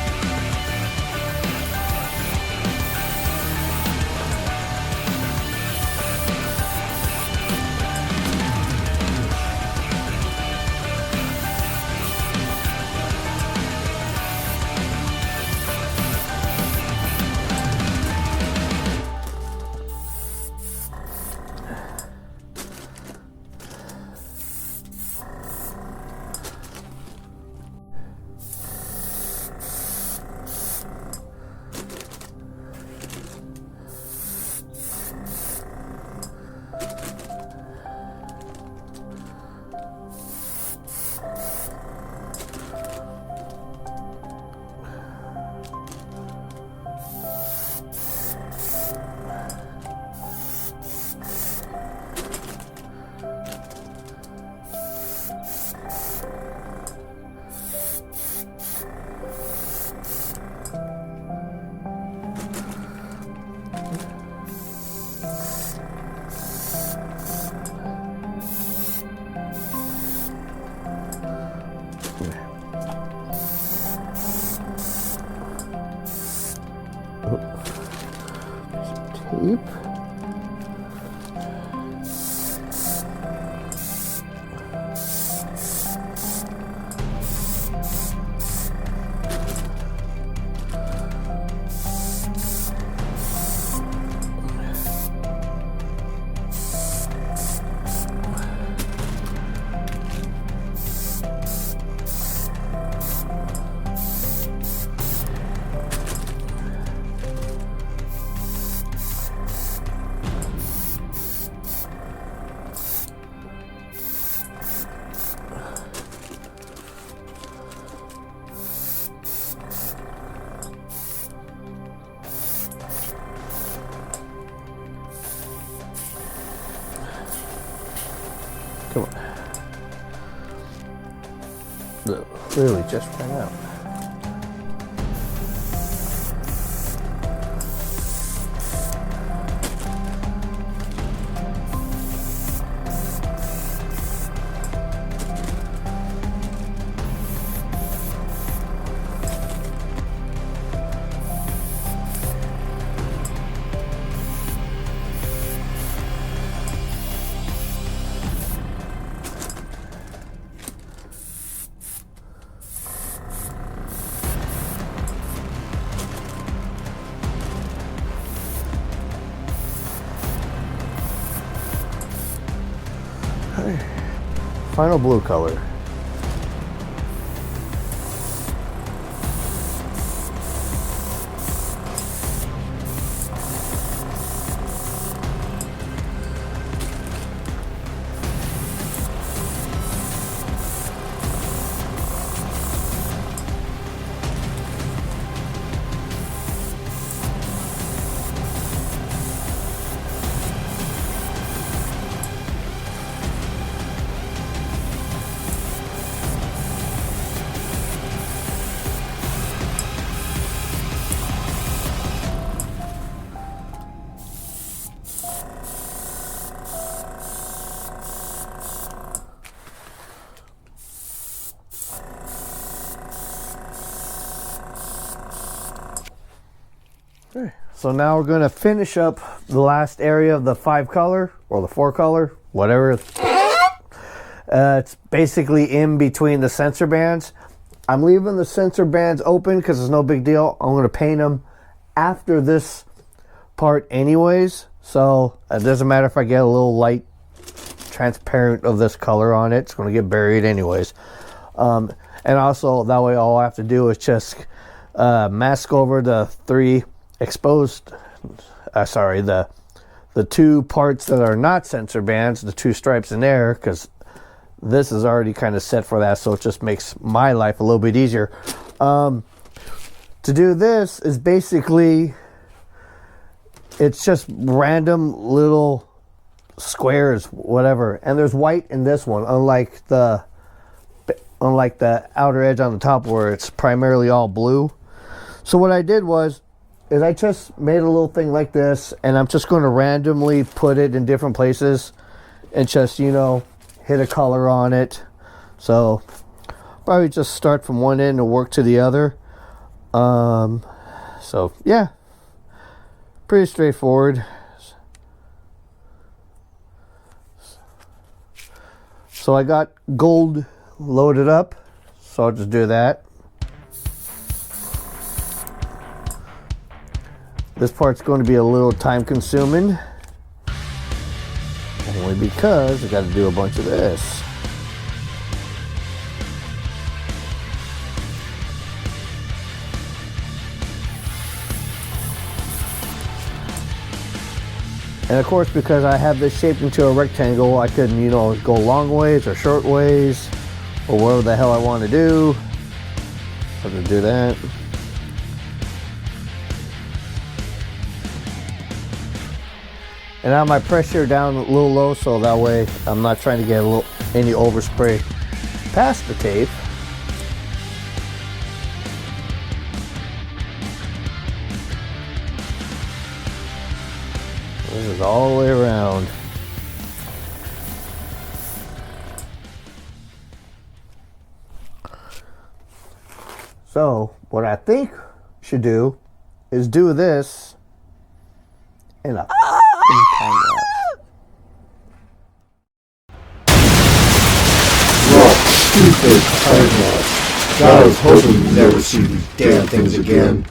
Whoop. Come on. Really just ran out. Final blue color. Okay, so now we're going to finish up the last area of the 5 color or the 4 color, whatever. It's basically in between the sensor bands. I'm leaving the sensor bands open because it's no big deal. I'm going to paint them after this part anyways. So it doesn't matter if I get a little light transparent of this color on it. It's going to get buried anyways. And also that way all I have to do is just mask over the 3 exposed, the 2 parts that are not sensor bands, the 2 stripes in there, because this is already kind of set for that, so it just makes my life a little bit easier. To do this is basically, it's just random little squares, whatever, and there's white in this one, unlike the outer edge on the top where it's primarily all blue. So what I did is I just made a little thing like this, and I'm just going to randomly put it in different places and just, you know, hit a color on it. So probably just start from one end and work to the other. So yeah, pretty straightforward. So I got gold loaded up, so I'll just do that. This part's going to be a little time consuming, only because I got to do a bunch of this. And of course, because I have this shaped into a rectangle, I can, you know, go long ways or short ways or whatever the hell I want to do. I'm going to do that. And now my pressure down a little low, so that way I'm not trying to get any overspray past the tape. This is all the way around. So what I think I should do is do this in a Time lapse. Rock, stupid time lapse. God, I was hoping we'd never see these damn things again.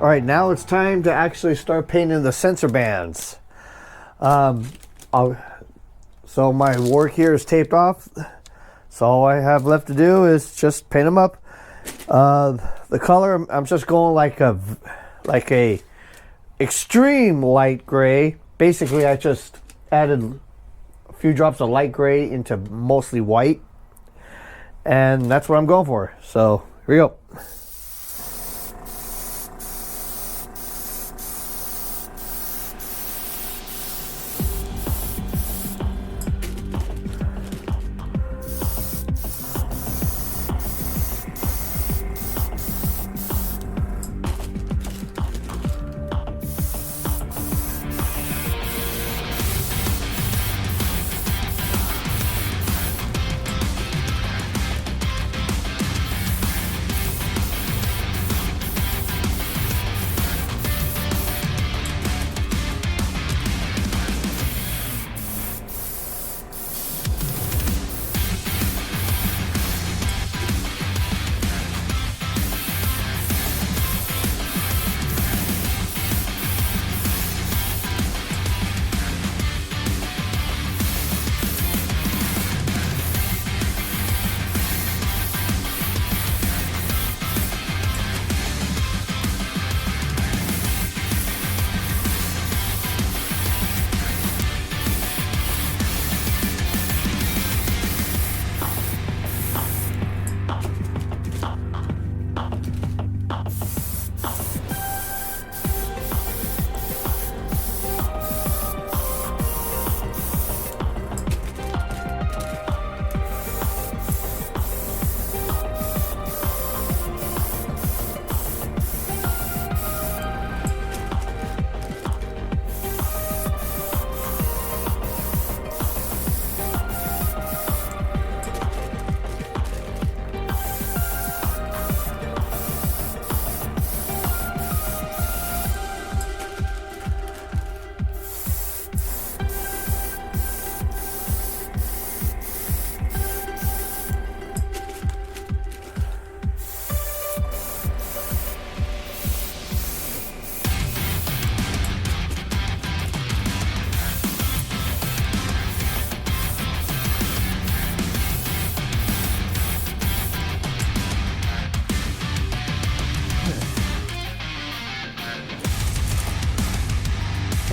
All right, now it's time to actually start painting the sensor bands. So my work here is taped off. So all I have left to do is just paint them up. The color, I'm just going like a extreme light gray. Basically, I just added a few drops of light gray into mostly white, and that's what I'm going for. So here we go.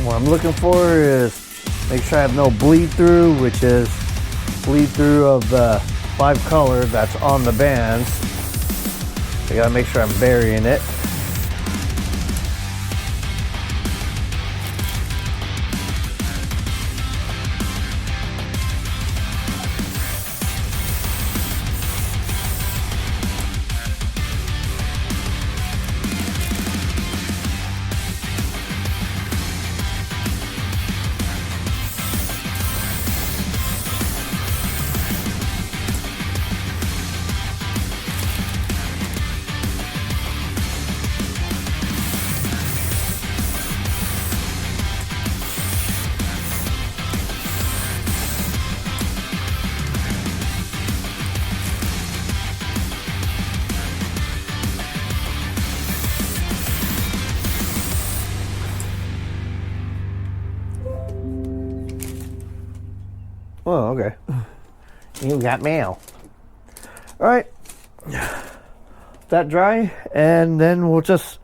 What I'm looking for is make sure I have no bleed through, which is bleed through of the 5 color that's on the bands. I gotta make sure I'm burying it. Oh, okay. You got mail. All right. That dry, and then we'll just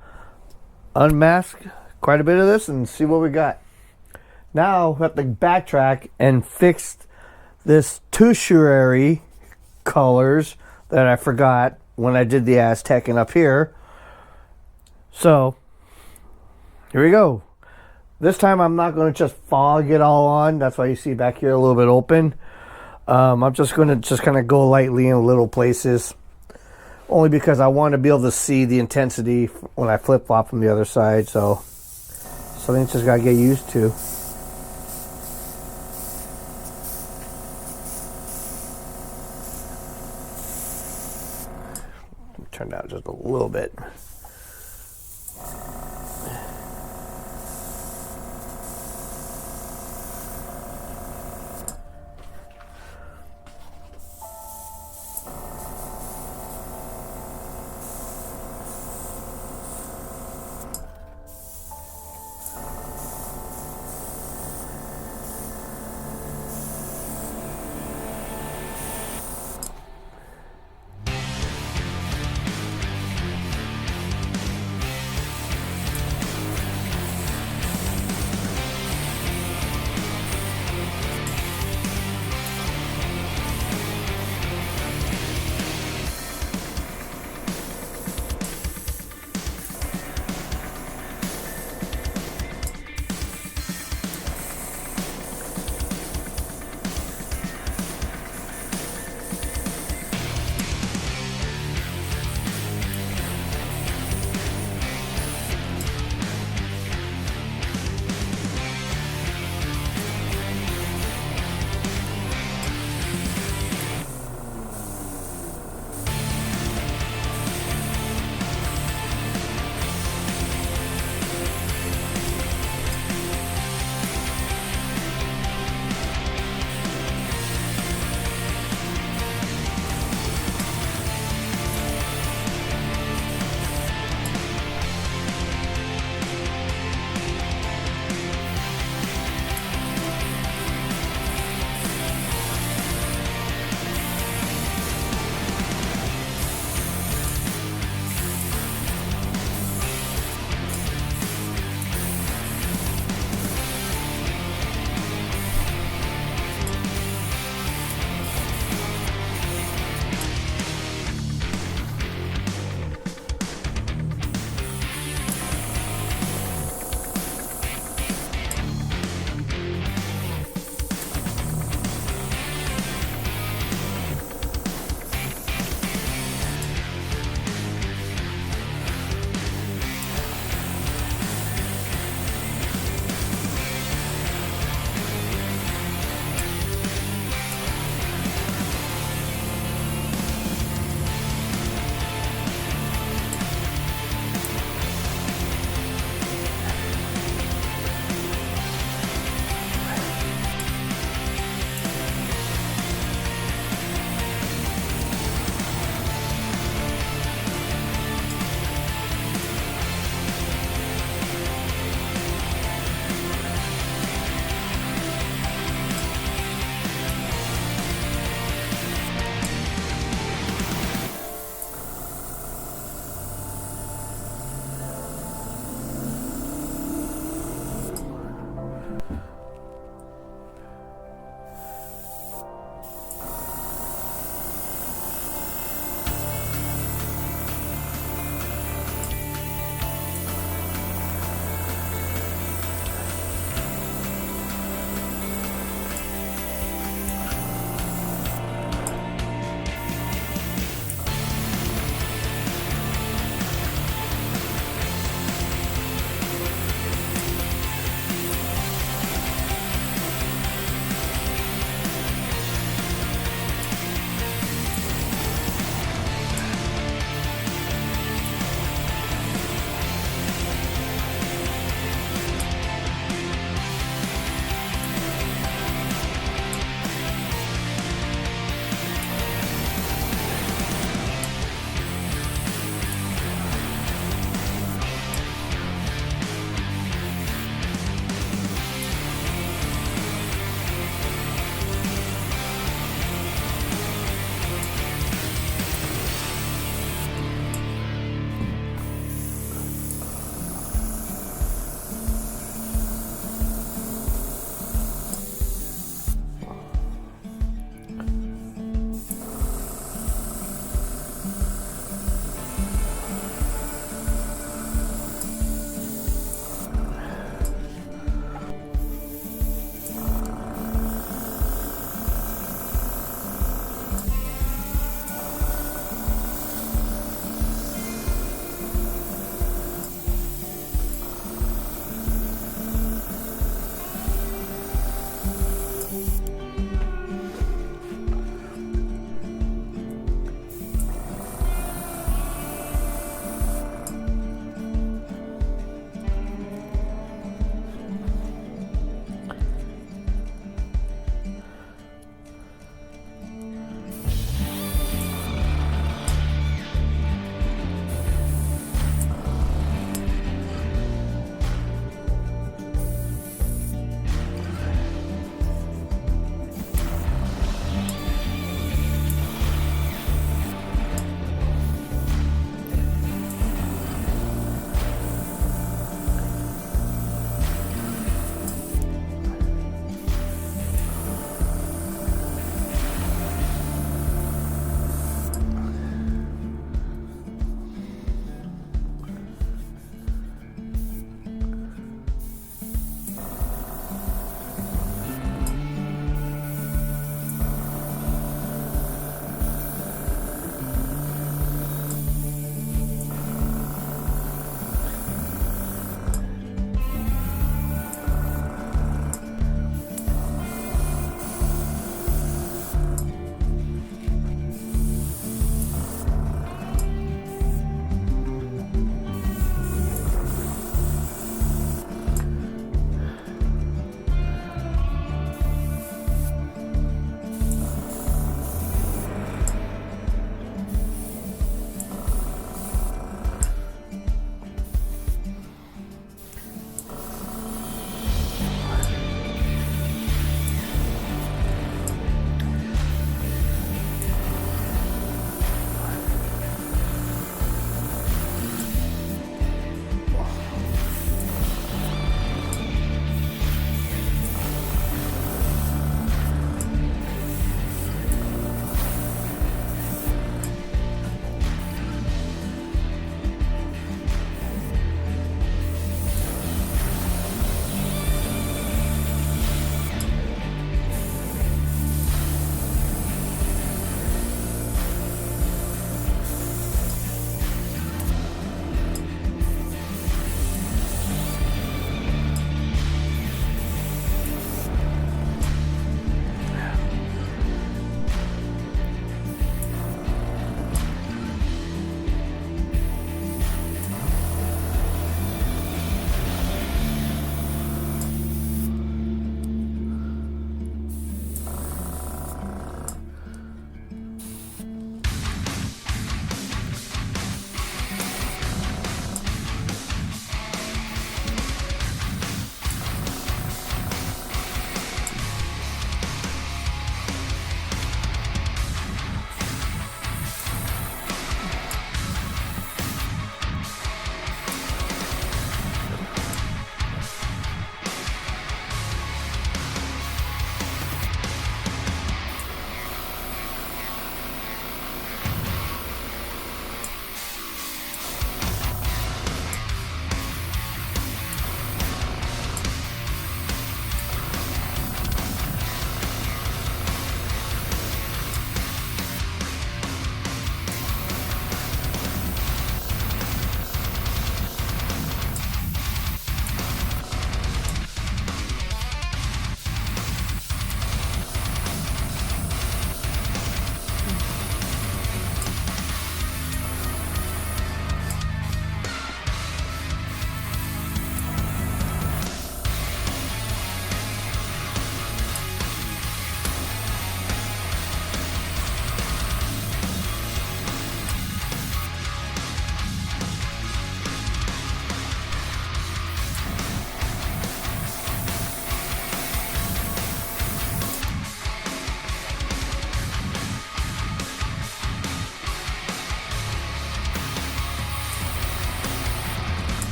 unmask quite a bit of this and see what we got. Now we have to backtrack and fix this tertiary colors that I forgot when I did the Aztecing up here. So here we go. This time I'm not going to just fog it all on. That's why you see back here a little bit open. I'm just going to kind of go lightly in little places. Only because I want to be able to see the intensity when I flip-flop from the other side. So something just got to get used to. Turn down just a little bit.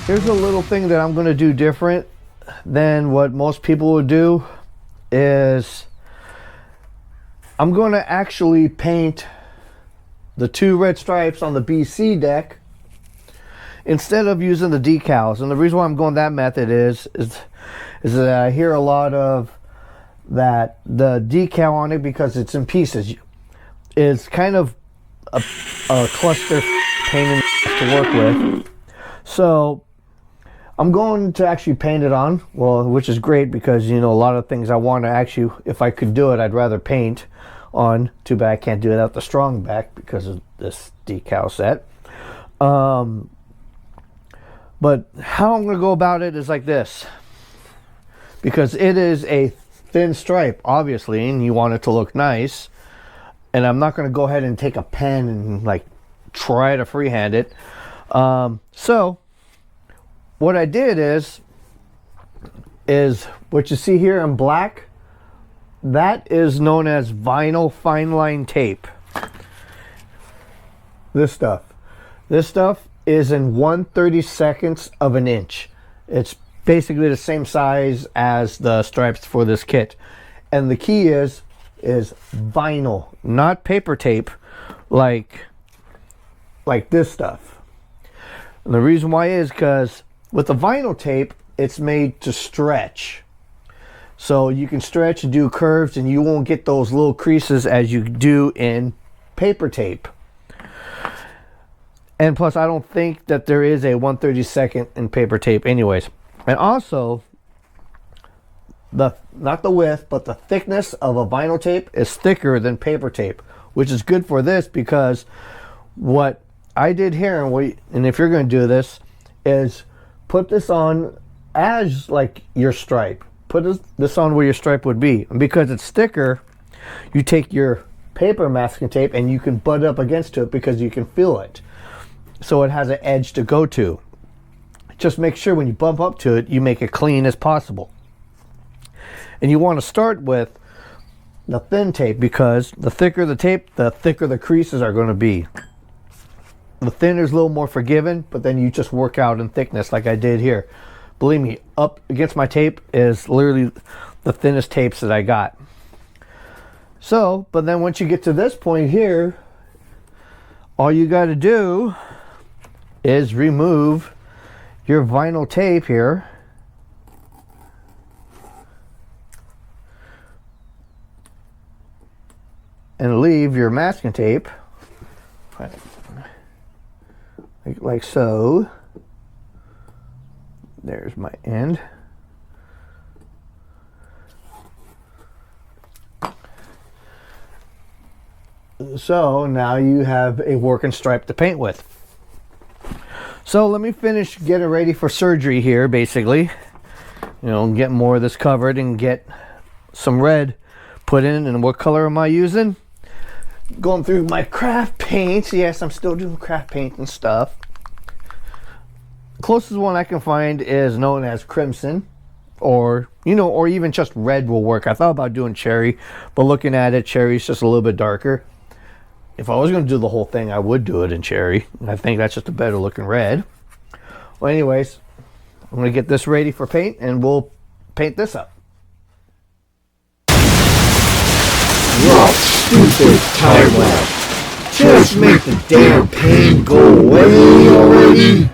Here's a little thing that I'm going to do different than what most people would do is I'm going to actually paint the 2 red stripes on the BC deck instead of using the decals. And the reason why I'm going that method is that I hear a lot of that the decal on it, because it's in pieces, is kind of a cluster pain in the to work with. So I'm going to actually paint it on, well, which is great because, you know, a lot of things I want to actually, if I could do it, I'd rather paint on. Too bad I can't do it out the strong back because of this decal set. But how I'm going to go about it is like this, because it is a thin stripe, obviously, and you want it to look nice. And I'm not going to go ahead and take a pen and like try to freehand it. So what I did is what you see here in black, that is known as vinyl fine line tape. This stuff is in 1/32 of an inch. It's basically the same size as the stripes for this kit. And the key is vinyl, not paper tape like this stuff. And the reason why is because with the vinyl tape, it's made to stretch. So you can stretch and do curves and you won't get those little creases as you do in paper tape. And plus, I don't think that there is a 1/32 in paper tape anyways. And also, not the width, but the thickness of a vinyl tape is thicker than paper tape, which is good for this because what I did here, and if you're going to do this, is put this on as like your stripe. Put this on where your stripe would be. And because it's thicker, you take your paper masking tape and you can butt up against it because you can feel it. So it has an edge to go to. Just make sure when you bump up to it, you make it clean as possible. And you want to start with the thin tape because the thicker the tape, the thicker the creases are going to be. The thinner is a little more forgiving, but then you just work out in thickness like I did here. Believe me, up against my tape is literally the thinnest tapes that I got. So, but then once you get to this point here, all you got to do is remove your vinyl tape here. And leave your masking tape like so. There's my end. So now you have a working stripe to paint with. So let me finish getting ready for surgery here, basically. You know, get more of this covered and get some red put in. And what color am I using? Going through my craft paints. Yes, I'm still doing craft paint and stuff. Closest one I can find is known as crimson, or or even just red will work. I thought about doing cherry, but looking at it, cherry's just a little bit darker. If I was going to do the whole thing, I would do it in cherry. I think that's just a better looking red. Well, anyways, I'm going to get this ready for paint and we'll paint this up. What stupid time lapse. Just make the damn pain go away already.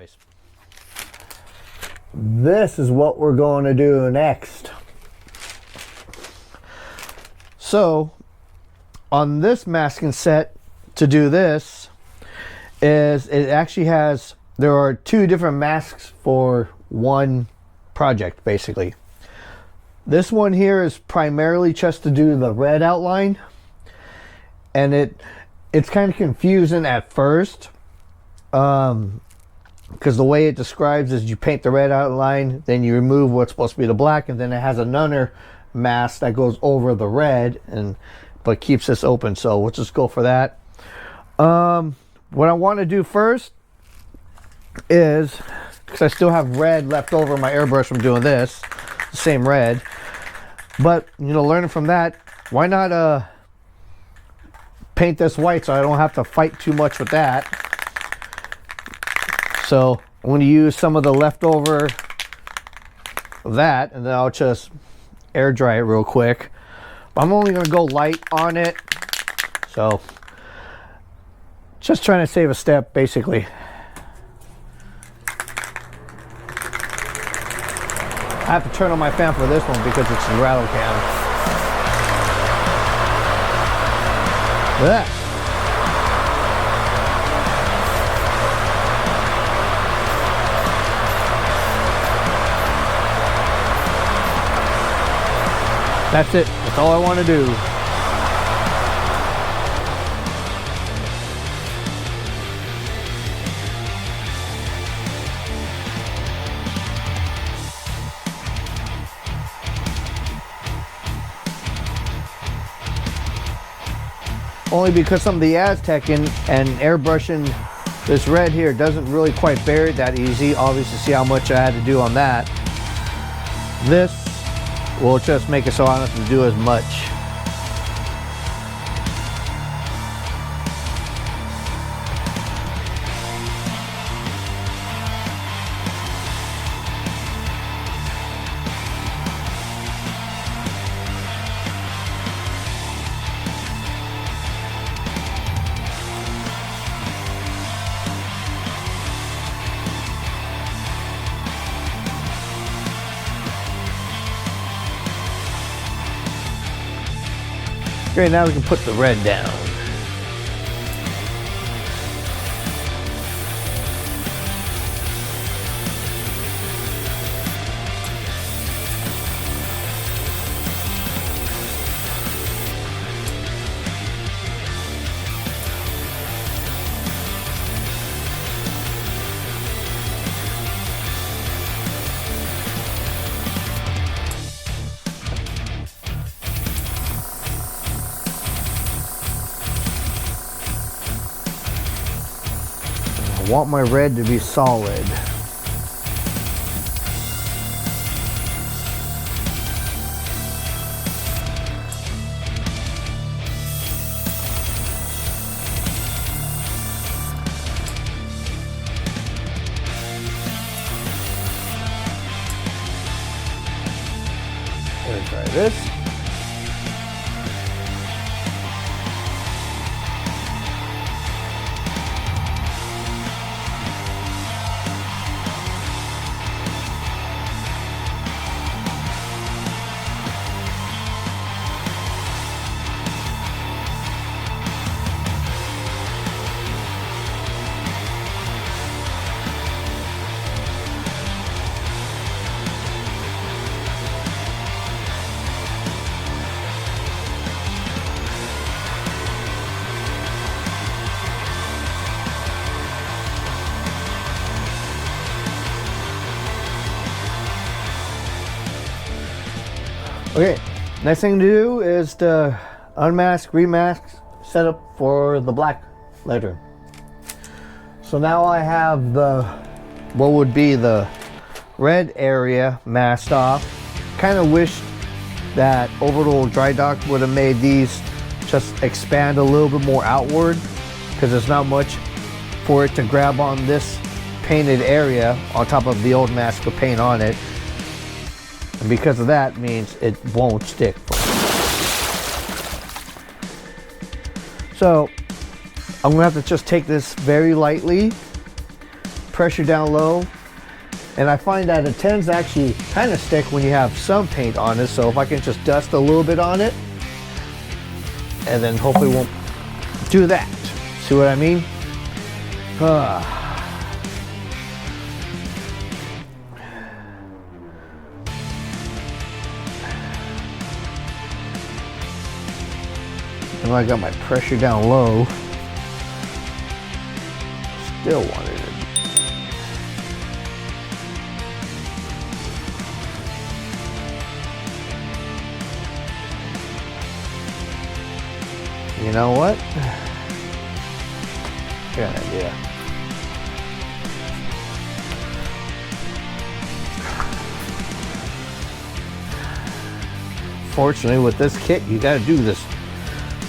boys. This is what we're going to do next. So, on this masking set, to do this, is it actually has, there are 2 different masks for one project, basically. This one here is primarily just to do the red outline, and it's kind of confusing at first, because the way it describes is you paint the red outline, then you remove what's supposed to be the black, and then it has another mask that goes over the red but keeps this open. So we'll just go for that. What I want to do first is, because I still have red left over my airbrush from doing this, the same red, but learning from that, why not paint this white so I don't have to fight too much with that. So I'm going to use some of the leftover of that, and then I'll just air dry it real quick. I'm only going to go light on it, so just trying to save a step, basically. I have to turn on my fan for this one because it's a rattle can. Look at that. That's it. That's all I want to do. Only because some of the Aztec and airbrushing this red here doesn't really quite bear it that easy. Obviously, see how much I had to do on that. This will just make it so I don't have to do as much. Okay, now we can put the red down. I want my red to be solid. Let's try this. Okay, next thing to do is to unmask, remask, set up for the black letter. So now I have the, what would be the red area masked off. Kind of wish that Orbital Dry Dock would have made these just expand a little bit more outward, because there's not much for it to grab on this painted area on top of the old mask of paint on it. And because of that means it won't stick. So I'm gonna have to just take this very lightly, pressure down low. And I find that it tends to actually kind of stick when you have some paint on it. So if I can just dust a little bit on it, and then hopefully won't do that. See what I mean? And I got my pressure down low. Still wanted it. You know what? I got an idea. Fortunately, with this kit, you gotta do this.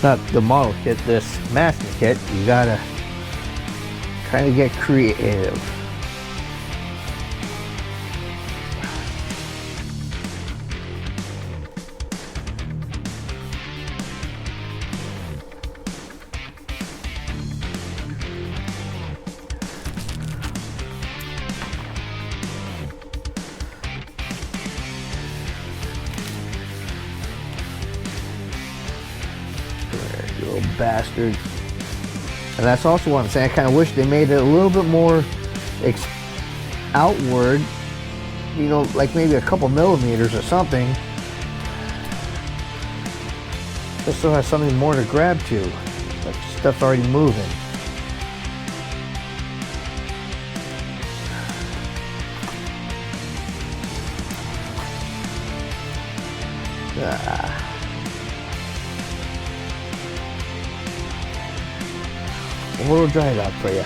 Not the model kit, this masking kit. You gotta kind of get creative. You little bastard. And that's also what I'm saying. I kind of wish they made it a little bit more outward, you know, like maybe a couple millimeters or something. Just so it has something more to grab to. Like stuff's already moving. A little dried out for you.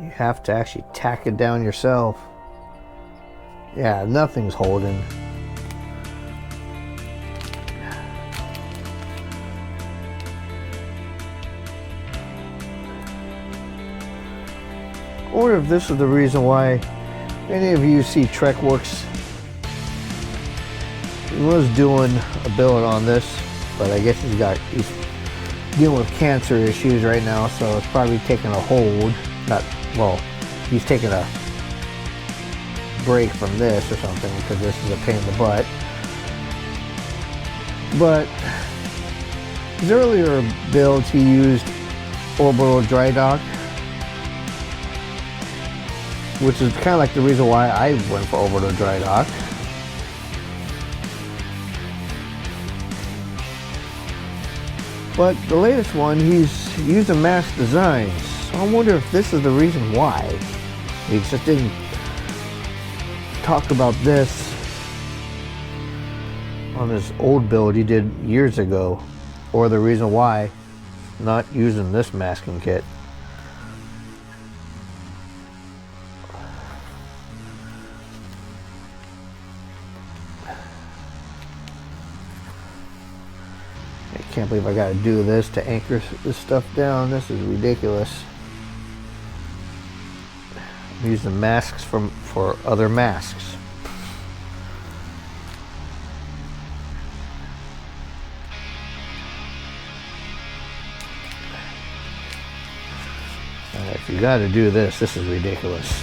You have to actually tack it down yourself. Yeah, nothing's holding. I wonder if this is the reason why any of you see Trekworks. He was doing a build on this, but I guess he's dealing with cancer issues right now, so it's probably taking a hold. He's taking a break from this or something because this is a pain in the butt. But his earlier builds, he used orbital dry dock, which is kind of like the reason why I went for orbital dry dock. But the latest one, he's using mask designs. So I wonder if this is the reason why. He just didn't talk about this on his old build he did years ago, or the reason why not using this masking kit. I can't believe I gotta do this to anchor this stuff down. This is ridiculous. I'm using masks for other masks. If you gotta do this, this is ridiculous.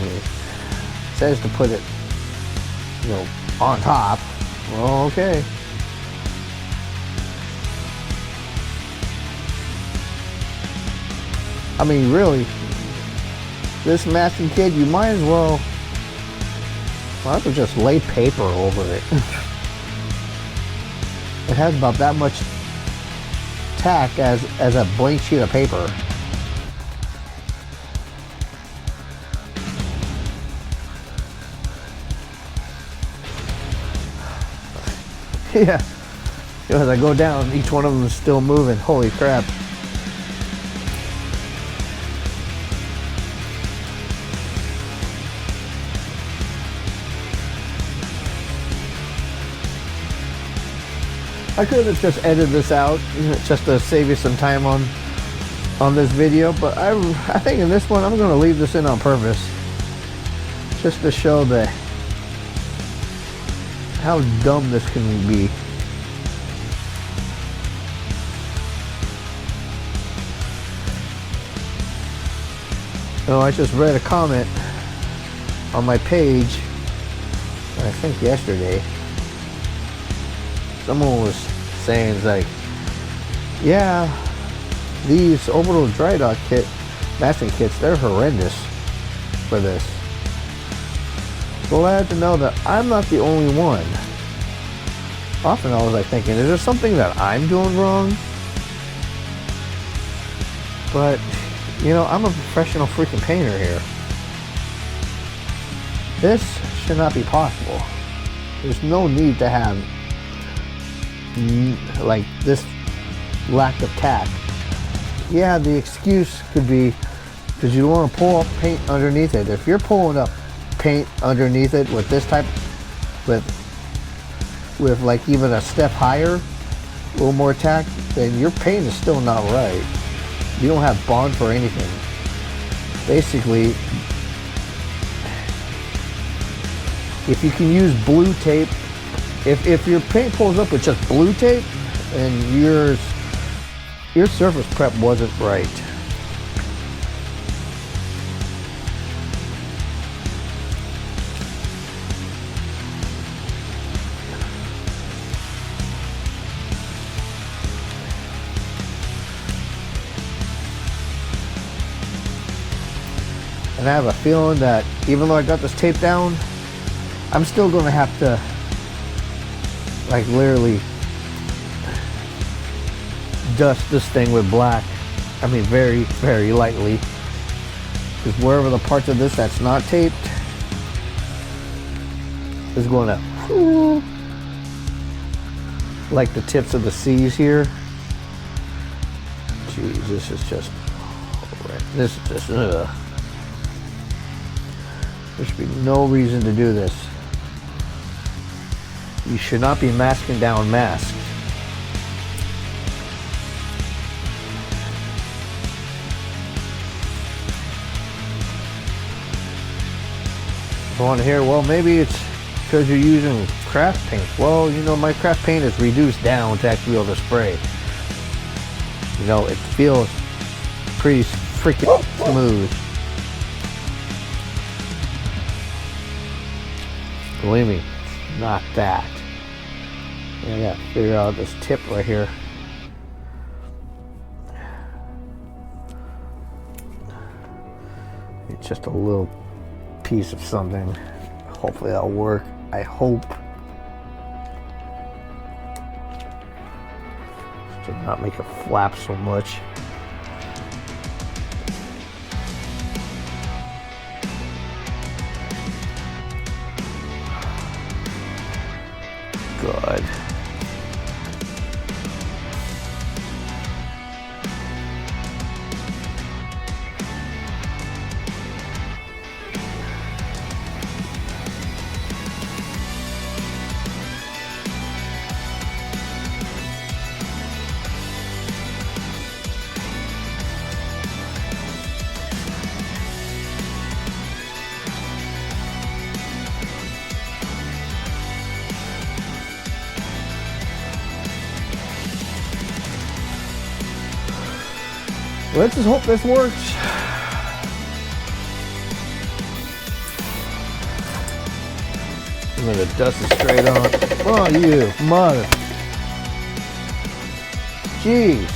It says to put it, you know, on top. Well, okay. I mean, really, this masking kit, you might as well just lay paper over it. It has about that much tack as a blank sheet of paper. Yeah, as I go down, each one of them is still moving. Holy crap. I could have just edited this out just to save you some time on this video, but I think in this one I'm going to leave this in on purpose, just to show that how dumb this can be. Oh, I just read a comment on my page, I think yesterday. Someone was saying, it's like, yeah, these orbital dry dock masking kits, they're horrendous for this. Glad to know that I'm not the only one. Often I was like thinking, is there something that I'm doing wrong? But, you know, I'm a professional freaking painter here. This should not be possible. There's no need to have like this lack of tact. Yeah, the excuse could be because you don't want to pull up paint underneath it. If you're pulling up paint underneath it with this type, with like even a step higher, a little more tack, then your paint is still not right. You don't have bond for anything. Basically, if you can use blue tape, if your paint pulls up with just blue tape, and your surface prep wasn't right. And I have a feeling that even though I got this tape down, I'm still going to have to, like, literally dust this thing with black. I mean, very, very lightly. Because wherever the parts of this that's not taped is going to, like the tips of the C's here. Jeez, this is just, this is just, ugh. There should be no reason to do this. You should not be masking down masks. I want to hear, well, maybe it's because you're using craft paint. Well, you know, my craft paint is reduced down to actually be able to spray. You know, it feels pretty freaking smooth. Believe me, not that. I gotta figure out this tip right here. It's just a little piece of something. Hopefully that'll work. I hope. To not make it flap so much. God. Let's just hope this works. I'm gonna dust it straight on. Oh, you mother. Jeez.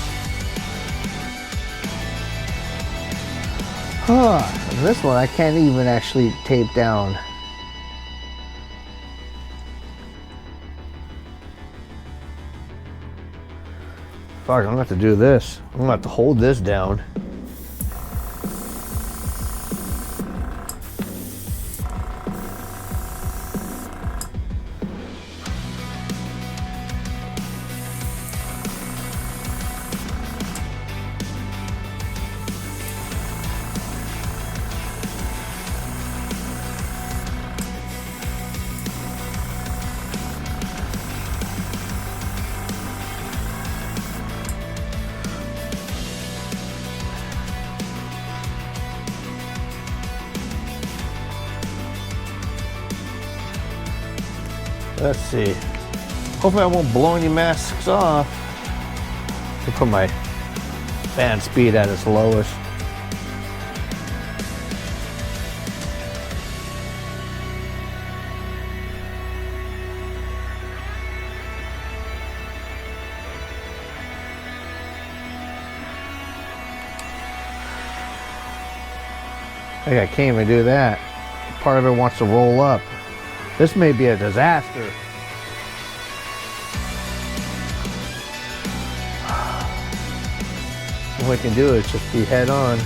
Huh. This one I can't even actually tape down. Fuck, I'm gonna have to do this. I'm gonna have to hold this down. Let's see. Hopefully I won't blow any masks off. I'll put my fan speed at its lowest. I can't even do that. Part of it wants to roll up. This may be a disaster. All I can do is just be head on.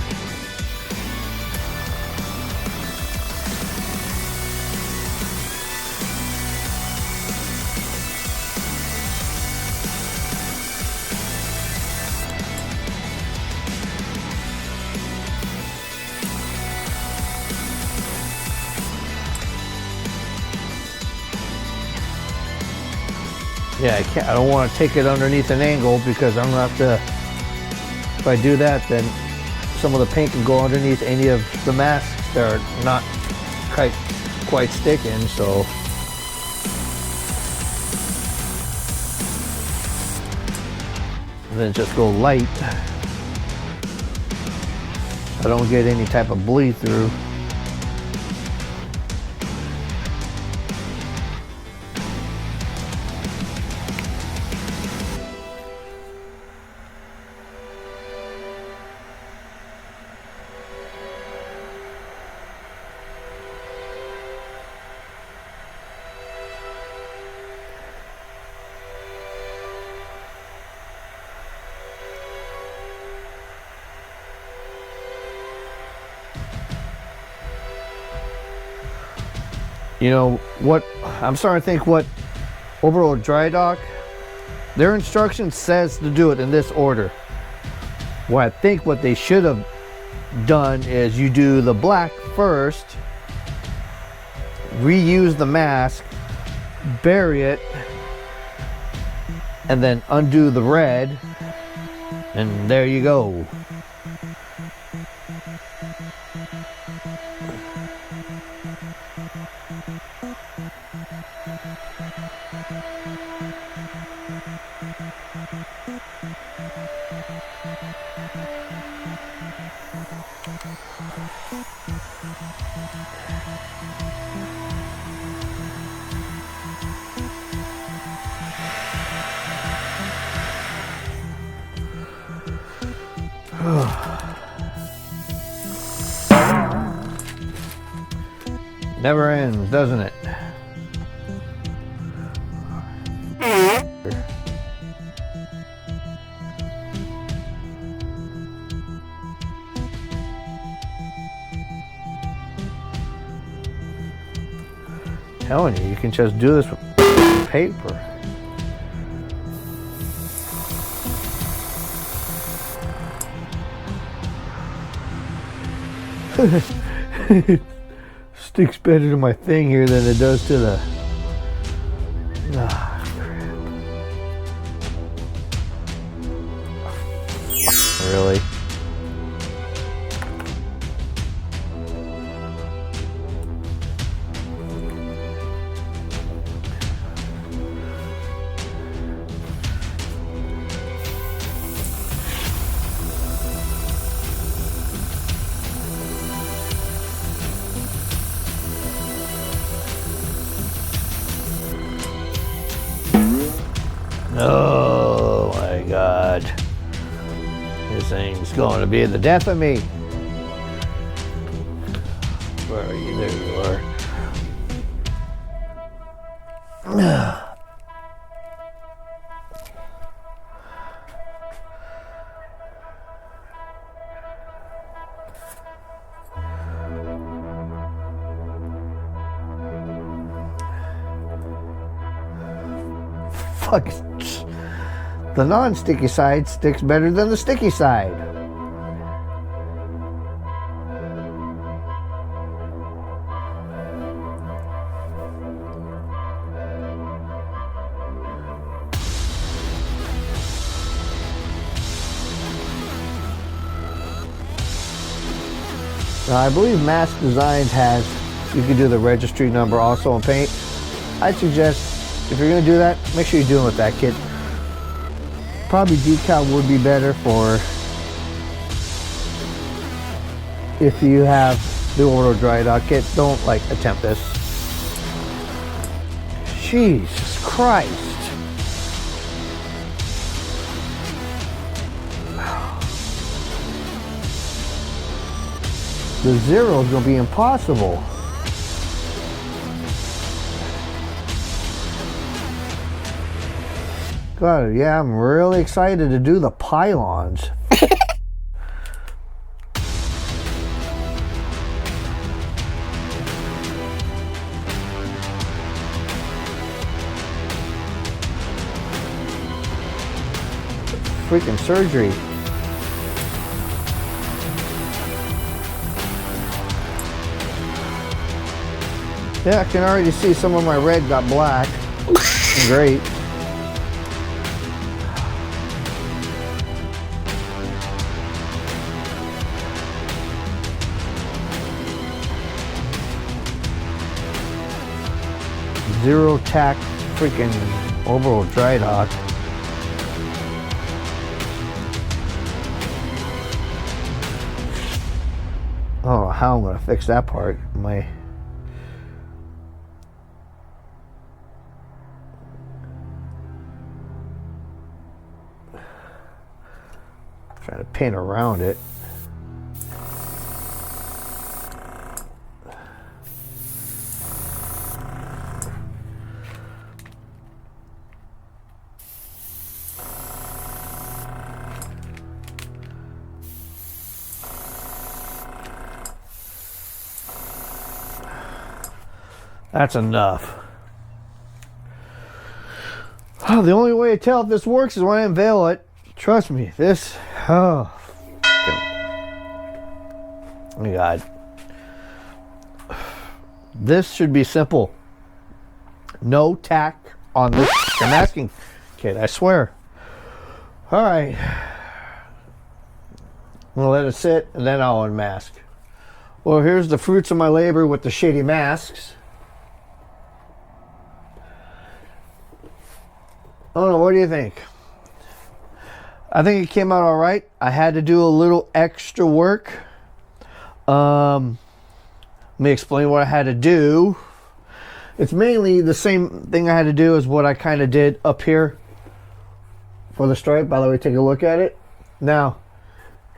Yeah, I don't want to take it underneath an angle because I'm going to have to, if I do that, then some of the paint can go underneath any of the masks that are not quite sticking, so. And then just go light. I don't get any type of bleed through. You know what, I'm starting to think what overall dry dock, their instruction says to do it in this order. What I think what they should have done is you do the black first, reuse the mask, bury it, and then undo the red, and there you go. Never ends, doesn't it? Telling you, you can just do this with paper. Sticks better to my thing here than it does to the. Ah, crap. Really? Oh my God. This thing's going to be the death of me. Where are you? There you are. Fuck. The non-sticky side sticks better than the sticky side. Now, I believe Mask Designs has, you can do the registry number also in paint. I suggest if you're gonna do that, make sure you're doing with that kit. Probably decal would be better for if you have the orbital dry dock kit. Don't like attempt this. Jesus Christ. The zero is gonna be impossible. God, yeah, I'm really excited to do the pylons. Freaking surgery. Yeah, I can already see some of my red got black. Great. Zero tack freaking orbital dry dock. I don't know how I'm gonna fix that part. Trying to paint around it. That's enough. Oh, the only way to tell if this works is when I unveil it. Trust me, this. Oh, my God. This should be simple. No tack on this masking kit, I swear. All right. I'm going to let it sit and then I'll unmask. Well, here's the fruits of my labor with the shady masks. I don't know, what do you think? I think it came out all right. I had to do a little extra work. Let me explain what I had to do. It's mainly the same thing I had to do as what I kind of did up here for the stripe. By the way, take a look at it. Now,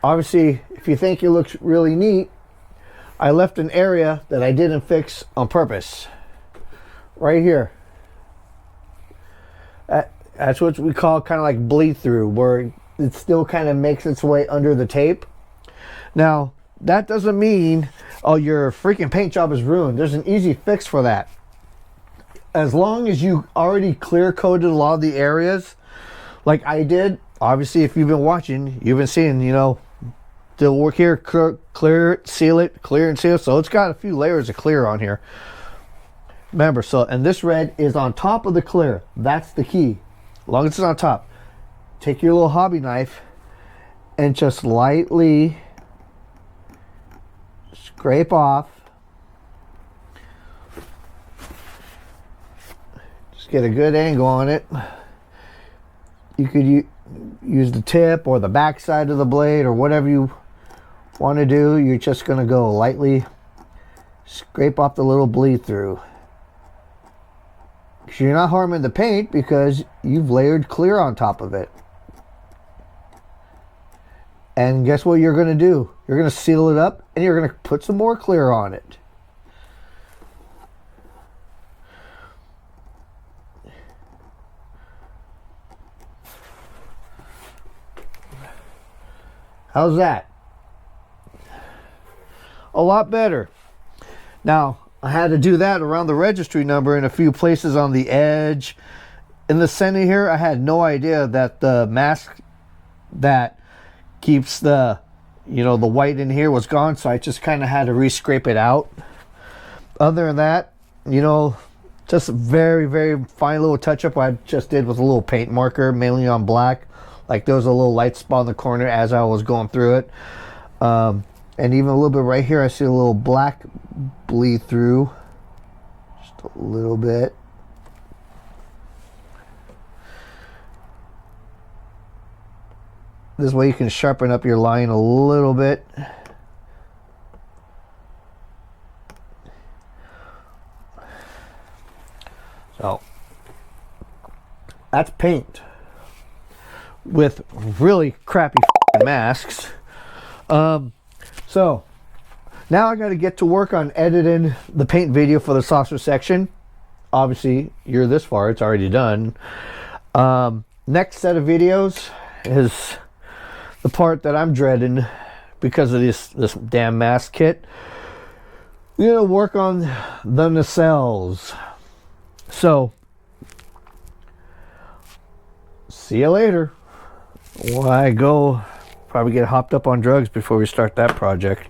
obviously, if you think it looks really neat, I left an area that I didn't fix on purpose. Right here. That's what we call kind of like bleed through, where it still kind of makes its way under the tape. Now, that doesn't mean, oh, your freaking paint job is ruined. There's an easy fix for that. As long as you already clear coated a lot of the areas, like I did. Obviously, if you've been watching, you've been seeing, you know, the work here, clear it, seal it, clear and seal. So it's got a few layers of clear on here. Remember, so, and this red is on top of the clear. That's the key. As long as it's on top. Take your little hobby knife and just lightly scrape off. Just get a good angle on it. You could use the tip or the back side of the blade or whatever you want to do. You're just going to go lightly scrape off the little bleed through. You're not harming the paint because you've layered clear on top of it. And guess what you're going to do? You're going to seal it up and you're going to put some more clear on it. How's that? A lot better. Now, I had to do that around the registry number in a few places on the edge. In the center here, I had no idea that the mask that keeps the, you know, the white in here was gone, so I just kind of had to re-scrape it out. Other than that, you know, just a very, very fine little touch-up I just did with a little paint marker, mainly on black. Like there was a little light spot in the corner as I was going through it. And even a little bit right here, I see a little black bleed through. Just a little bit. This way you can sharpen up your line a little bit. So that's paint with really crappy masks. So now I got to get to work on editing the paint video for the saucer section. Obviously, you're this far, it's already done. Next set of videos is the part that I'm dreading because of this damn mask kit. We're gonna work on the nacelles. So, see you later. Well, I go probably get hopped up on drugs before we start that project.